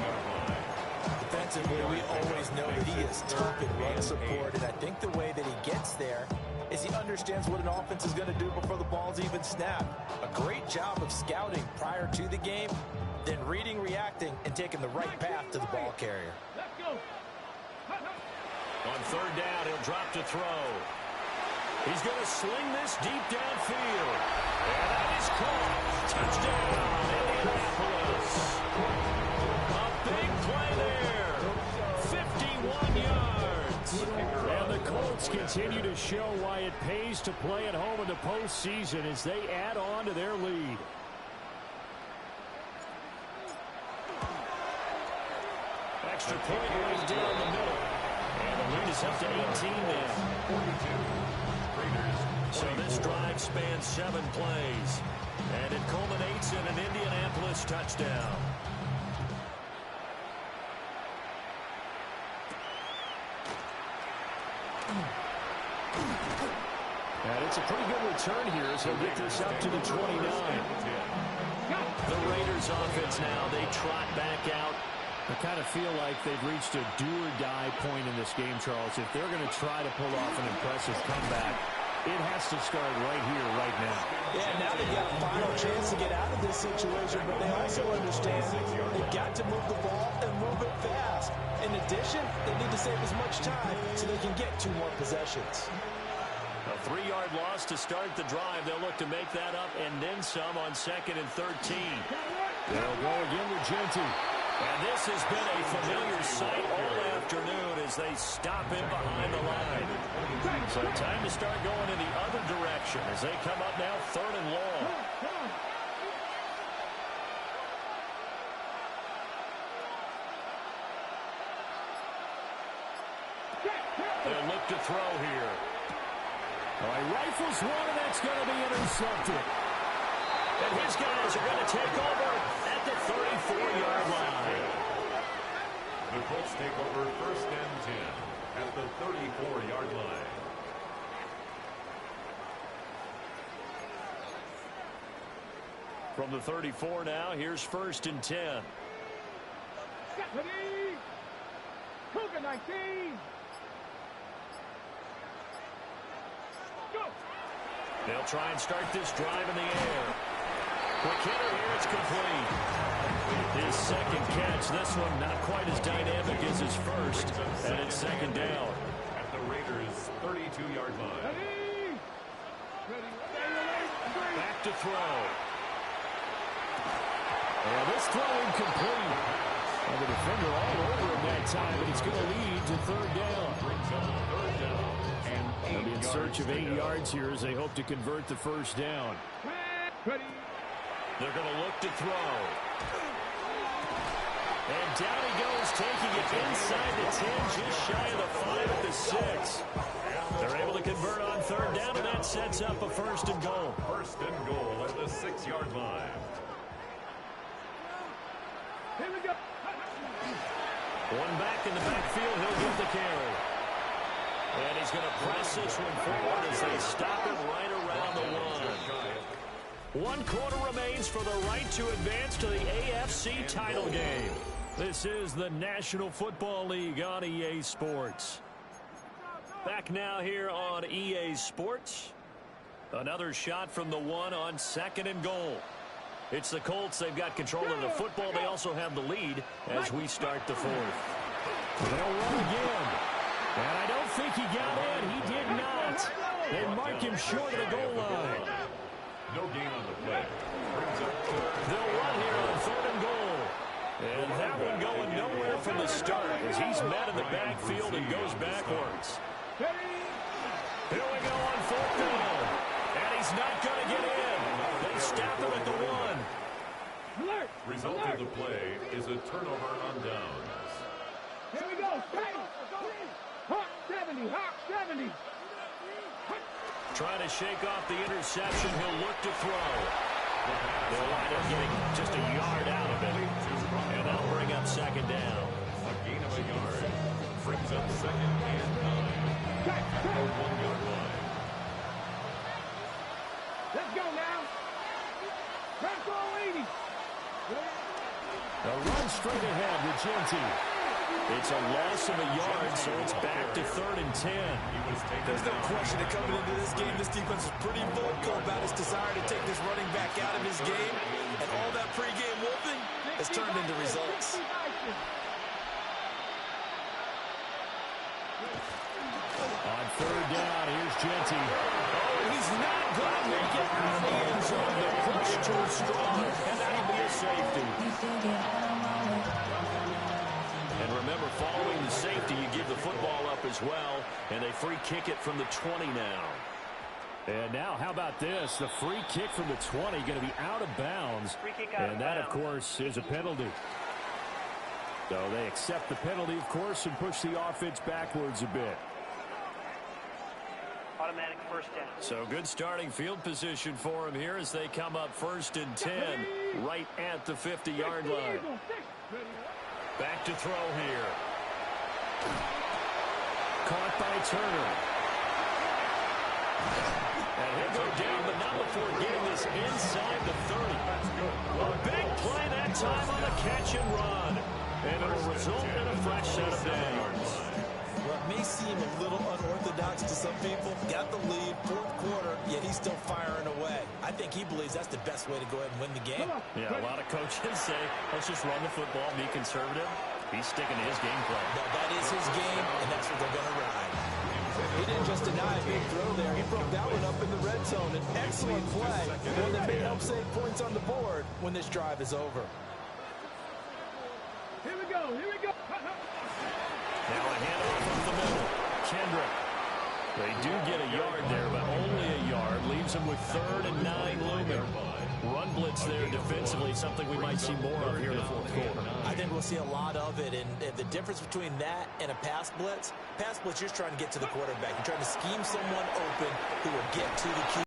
Defensively, we always know that he is tough in run support, and I think the way that he gets there is he understands what an offense is going to do before the ball's even snapped. A great job of scouting prior to the game, then reading, reacting, and taking the right path to the ball carrier. On 3rd down, he'll drop to throw. He's going to sling this deep downfield. And that is caught. Touchdown, Indianapolis. A big play there. 51 yards. And the Colts continue to show why it pays to play at home in the postseason as they add on to their lead. Extra point right down the middle. And the lead is up to 18 now. 42. So this drive spans 7 plays. And it culminates in an Indianapolis touchdown. And it's a pretty good return here as he'll get this up to the 29. The Raiders offense now, they trot back out. I kind of feel like they've reached a do-or-die point in this game, Charles. If they're going to try to pull off an impressive comeback, it has to start right here, right now. Yeah, now they've got a final chance to get out of this situation, but they also understand they've got to move the ball and move it fast. In addition, they need to save as much time so they can get 2 more possessions. A 3-yard loss to start the drive. They'll look to make that up and then some on 2nd and 13. They'll go again with Genty. And this has been a familiar sight all afternoon as they stop him behind the line. So time to start going in the other direction as they come up now 3rd and long. They'll look to throw here. All right, rifles one, and that's going to be intercepted. And his guys are going to take over at the 34-yard line. The Colts take over 1st and 10 at the 34-yard line. From the 34 now, here's 1st and 10. Cougar 19. Go. They'll try and start this drive in the air. Quick hitter here, it's complete. His 2nd catch, this one not quite as dynamic as his first, and it's 2nd down. At the Raiders' 32-yard line. Back to throw. And this throw incomplete. And the defender all over him that time, but it's going to lead to 3rd down. They'll be in search of 8 yards here as they hope to convert the 1st down. They're going to look to throw. And down he goes, taking it inside the 10, just shy of the 5 at the 6. They're able to convert on 3rd down, and that sets up a 1st and goal. 1st and goal at the 6-yard line. Here we go. One back in the backfield, he'll get the carry. And he's going to press this one forward as they stop it right around the 1. 1 quarter remains for the right to advance to the AFC title game. This is the National Football League on EA Sports. Back now here on EA Sports. Another shot from the 1 on 2nd and goal. It's the Colts. They've got control of the football. They also have the lead as we start the 4th. They'll run again. And I don't think he got in. He did not. They mark him short of the goal line. No gain on the play. Brings up third. They'll run here on 3rd and goal. And that one going nowhere from the start as he's met in the backfield and goes backwards. Here we go on 4th down. And he's not going to get in. They stop him at the 1. Result of the play is a turnover on downs. Here we go. Hawk 70. Hawk 70. Trying to shake off the interception. He'll look to throw. They'll wind up getting just a yard out of it. And that'll bring up 2nd down. A gain of a yard. Brings up 2nd and 9. At the 1-yard line. Let's go now. Let's go 80. A run straight ahead with Genty. It's a loss of a yard, so it's back to 3rd and 10. There's no question that coming into this game, this defense is pretty vocal about its desire to take this running back out of his game. And all that pregame wolfing has turned into results. On 3rd down, here's Genty. Oh, he's not going to make it out of the end zone. The push too strong, and that'll be a safety. And remember, following the safety, you give the football up as well, and they free kick it from the 20 now. And now, how about this? The free kick from the 20 going to be out of bounds. And that, of course, is a penalty. So they accept the penalty, of course, and push the offense backwards a bit. Automatic 1st down. So good starting field position for him here as they come up 1st and 10 right at the 50-yard line. Back to throw here. Caught by Turner. And he'll go down, but not before getting this inside the 30. A big play that time on the catch and run. And it'll result in a fresh set of downs. Well, it may seem a little unorthodox to some people. Got the lead, 4th quarter, yet he's still firing away. I think he believes that's the best way to go ahead and win the game. Yeah, a lot of coaches say, let's just run the football, be conservative. He's sticking to his game plan. No, that is his game, and that's what they're going to ride. He didn't just deny a big throw there. He broke that one up in the red zone. An excellent play, one that may help save points on the board when this drive is over. Here we go. Here we go. Now a handoff up the middle. Kendrick. They do get a yard there, but only a yard. Leaves them with 3rd and 9 looming. Run blitz there defensively, something we might see more of here in the 4th quarter. I think we'll see a lot of it, and the difference between that and a pass blitz, you're just trying to get to the quarterback. You're trying to scheme someone open who will get to the QB.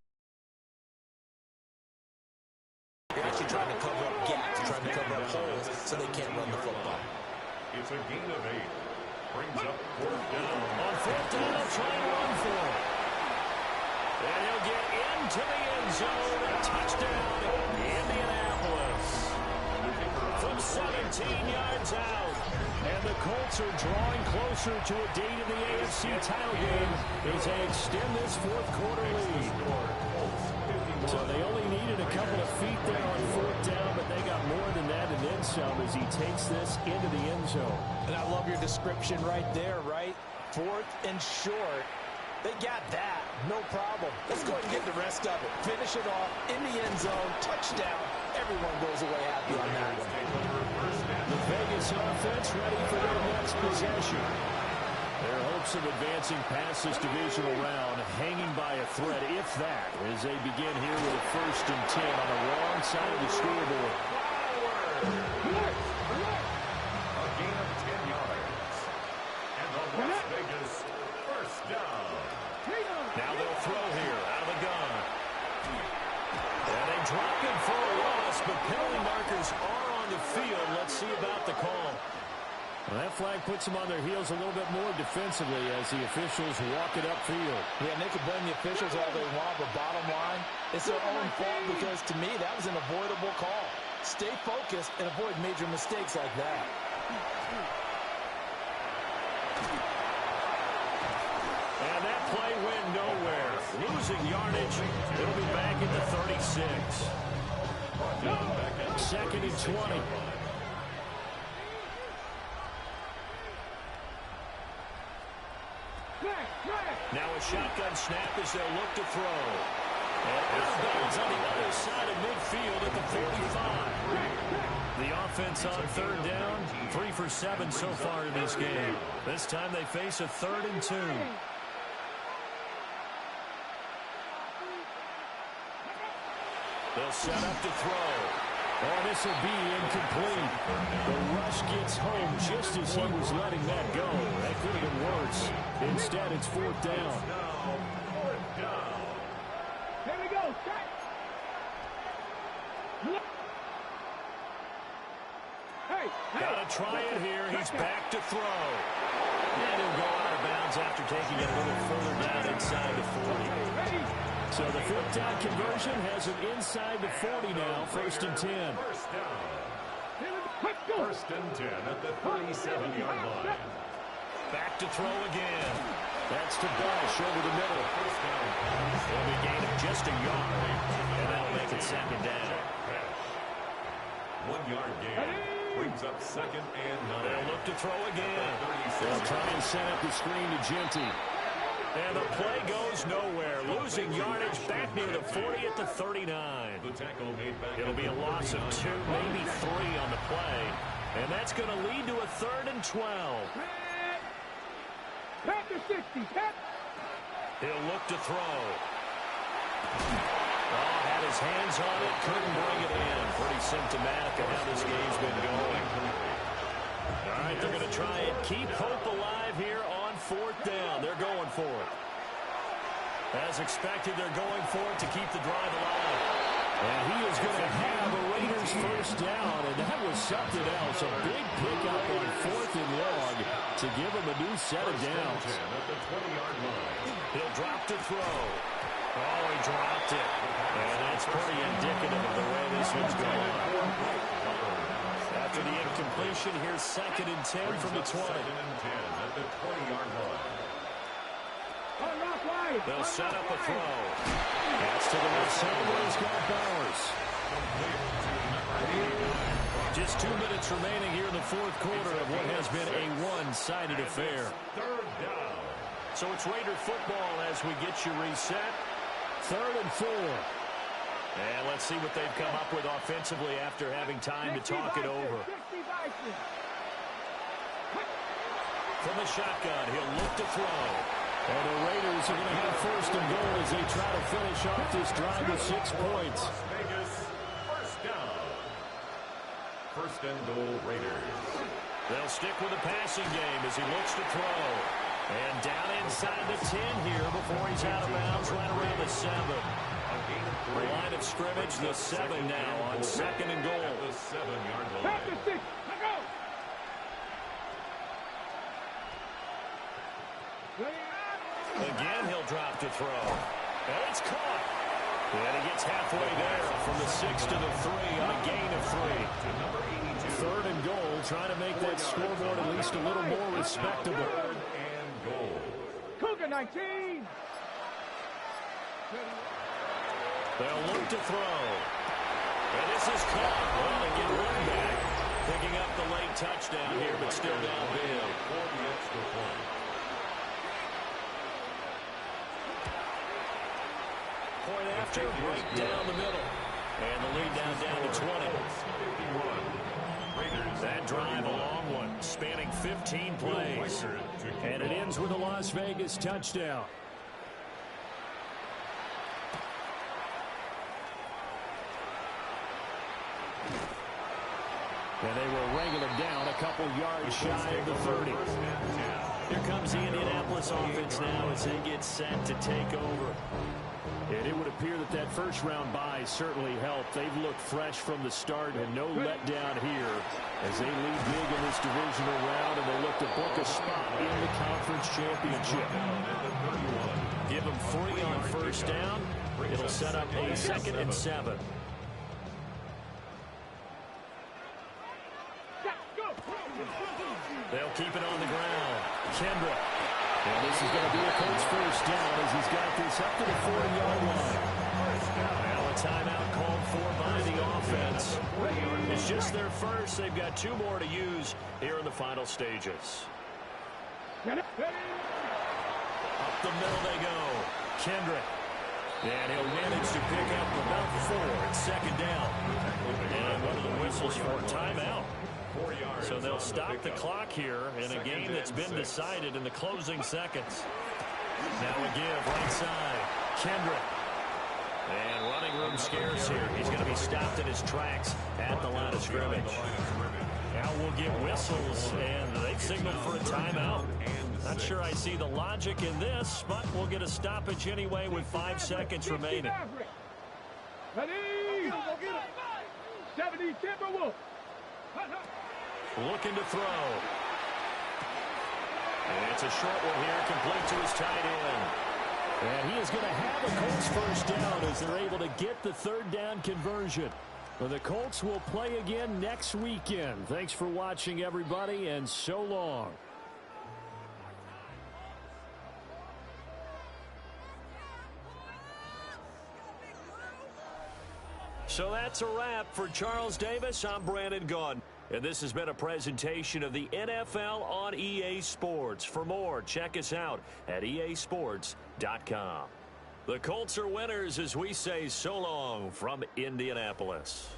You're actually trying to cover up gaps. You're trying to cover up holes so they can't run the football. It's a gain of 8. Brings up 4th down. On 4th down, they'll try and run for it. And he'll get into the end zone. A touchdown, Indianapolis. From 17 yards out. And the Colts are drawing closer to a date in the AFC title game as they extend this 4th quarter lead. So they only needed a couple of feet there on 4th down, but they got more than that and then some as he takes this into the end zone. And I love your description right there, right? 4th and short. They got that. No problem. Let's go ahead and get the rest of it. Finish it off in the end zone. Touchdown. Everyone goes away happy on that one. The Vegas offense ready for their next possession. Their hopes of advancing past this divisional round hanging by a thread, if that, as they begin here with a 1st and 10 on the wrong side of the scoreboard. A gain of 10 yards. And the Las Vegas 1st down. Now they'll throw here out of the gun. And they drop him for a loss, but penalty markers are on the field. Let's see about the call. Well, that flag puts them on their heels a little bit more defensively as the officials walk it upfield. Yeah, and they can blame the officials all they want, but bottom line, it's their own fault because, to me, that was an avoidable call. Stay focused and avoid major mistakes like that. And that play went nowhere. Losing yardage. It'll be back at the 36. 2nd and 20. Now a shotgun snap as they'll look to throw. And out of bounds He's on the other side of midfield at the 45. The offense on third down, 3 for 7 so far in this game. This time they face a 3rd and 2. They'll set up to throw. Oh, this will be incomplete. The rush gets home just as he was letting that go. That could have been worse. Instead, it's 4th down. Here we go. Gotta try it here. He's back to throw. And he'll go out of bounds after taking it a little further down inside the 40. So the 4th down conversion has him inside the 40 now, 1st and 10. First and 10 at the 37-yard line. Back to throw again. That's to Belsh over the middle. It'll be a gain of just a yard, and that'll make it 2nd down. 1 yard gain. Brings up 2nd and 9. They'll look to throw again. They'll try and set up the screen to Genty. And the play goes nowhere. Losing yardage back near the 40 at the 39. It'll be a loss of 2, maybe 3 on the play. And that's going to lead to a 3rd and 12. Pat to 60. Pat. He'll look to throw. Oh, had his hands on it, couldn't bring it in. Pretty symptomatic of how this game's been going. All right, they're going to try and keep hope alive here on 4th down. They're going for it. As expected, they're going for it to keep the drive alive. And he is going to have a Raiders 1st down, and that was something else. A big pickup on 4th and long to give him a new set of downs. He'll drop to throw. Oh, he dropped it. And that's pretty indicative of the way this one's going. After the incompletion, here's 2nd and 10 from the 20. 2nd and 10 at the 20-yard line. They'll set up a throw. That's to the left side where he's got Bowers. Just 2 minutes remaining here in the 4th quarter of what has been a one-sided affair. 3rd down. So it's Raider football as we get you reset. 3rd and 4. And let's see what they've come up with offensively after having time to talk it over. From the shotgun, he'll look to throw. And the Raiders are going to have 1st and goal as they try to finish off this drive with 6 points. Las Vegas, 1st down. 1st and goal, Raiders. They'll stick with the passing game as he looks to throw. And down inside the 10 here before he's out of bounds right around the 7. The line of scrimmage, the 7 now on 2nd and goal. At the 7-yard line. Again, he'll drop to throw. And it's caught. And he gets halfway there from the 6 to the 3 on a gain of 3. 3rd and goal, trying to make that scoreboard at least a little more respectable. 3rd and goal. Cougar 19. They'll look to throw. And this is caught. Well, they get one back. Picking up the late touchdown here, but still down big. For the extra point. Point after, right down the middle. And the lead down to 20. That drive, a long one, spanning 15 plays. And it ends with a Las Vegas touchdown. And they will wrangle him down a couple yards shy of the 30. Here comes the Indianapolis offense now as they get set to take over. And it would appear that that first-round bye certainly helped. They've looked fresh from the start and no letdown here as they lead big in this divisional round, and they look to book a spot in the conference championship. Give them 3 on 1st down. It'll set up a 2nd and 7. They'll keep it on the ground. Kendrick. And this is going to be a Colts 1st down as he's got this up to the 40-yard line. Now a timeout called for by the offense. It's just their first. They've got 2 more to use here in the final stages. Up the middle they go. Kendrick. And he'll manage to pick up about 4. It's second down. And one of the whistles for a timeout. So they'll stop the clock here in a game that's been decided in the closing seconds. Now a give right side. Kendrick. And running room scarce here. He's going to be stopped in his tracks at the line of scrimmage. Now we'll get whistles, and they've signaled for a timeout. Not sure I see the logic in this, but we'll get a stoppage anyway with 5 seconds remaining. Ready? 70 Timberwolves. Looking to throw. And it's a short one here, complete to his tight end. And he is going to have a Colts first down as they're able to get the third down conversion. Well, the Colts will play again next weekend. Thanks for watching, everybody, and so long. So that's a wrap for Charles Davis. I'm Brandon Gaudin. And this has been a presentation of the NFL on EA Sports. For more, check us out at easports.com. The Colts are winners as we say so long from Indianapolis.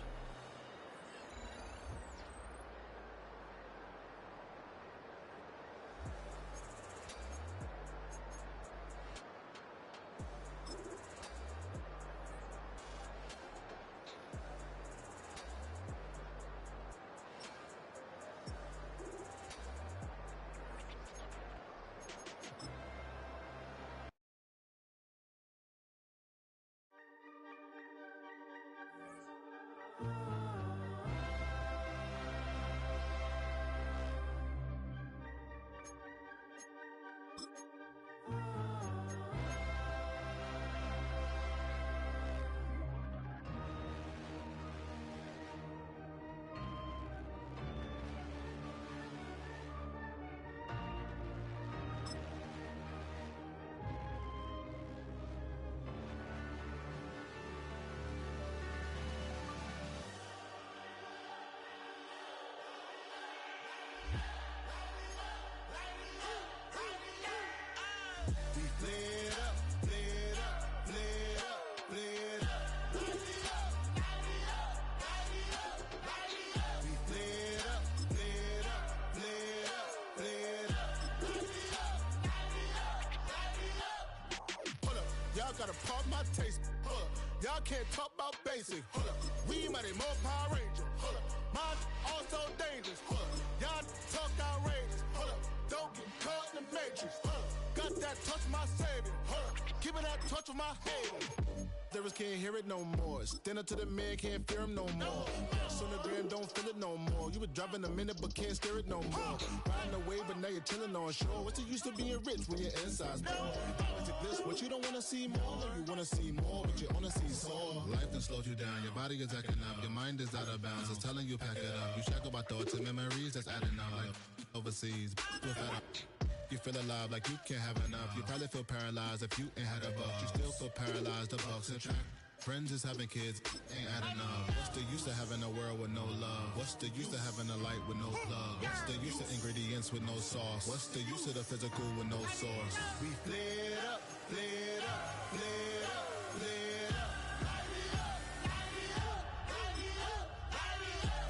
Gotta pump my taste. Y'all can't talk about basic. We mighty more Power Ranger. Mine also dangerous. Y'all talk outrageous. Don't get caught in the matrix. Got that touch of my savior. Give me that touch of my haters. Lyrics can't hear it no more. Stand up to the man, can't fear him no more. Sonogram don't feel it no more. You were driving a minute but can't steer it no more. Riding a wave but now you're chilling on shore. What's the use of being rich when your inside's poor? What you don't wanna see more, you wanna see more, but you wanna see sore. Life done slowed you down, your body is acting up, your mind is out of bounds, it's telling you pack it up. You shackle by thoughts and memories that's adding up. Like overseas, you feel alive like you can't have enough. You probably feel paralyzed if you ain't had a buck. You still feel paralyzed, the bucks and track. Friends is having kids, ain't adding up. What's the use of having a world with no love? What's the use of having a light with no plug? What's the use of ingredients with no sauce? What's the use of the physical with no source? We flared up, flared up, flared up, flared up.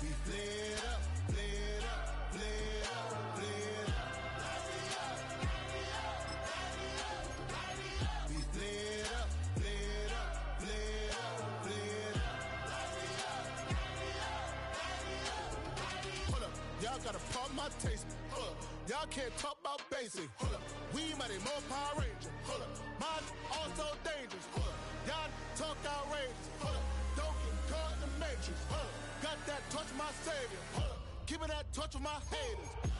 We flared up, flared up, flared up, flared up. We flared up, flared up, flared up, flared up. Hold up, y'all gotta pump my taste. Hold up, y'all can't talk about basic. Hold up, we mighty more Power Ranger. Hold up, mine also dangerous. Hold up, y'all talk outrageous. Hold up, don't get caught in the matrix. Hold up, got that touch of my savior. Hold up, give me that touch of my haters.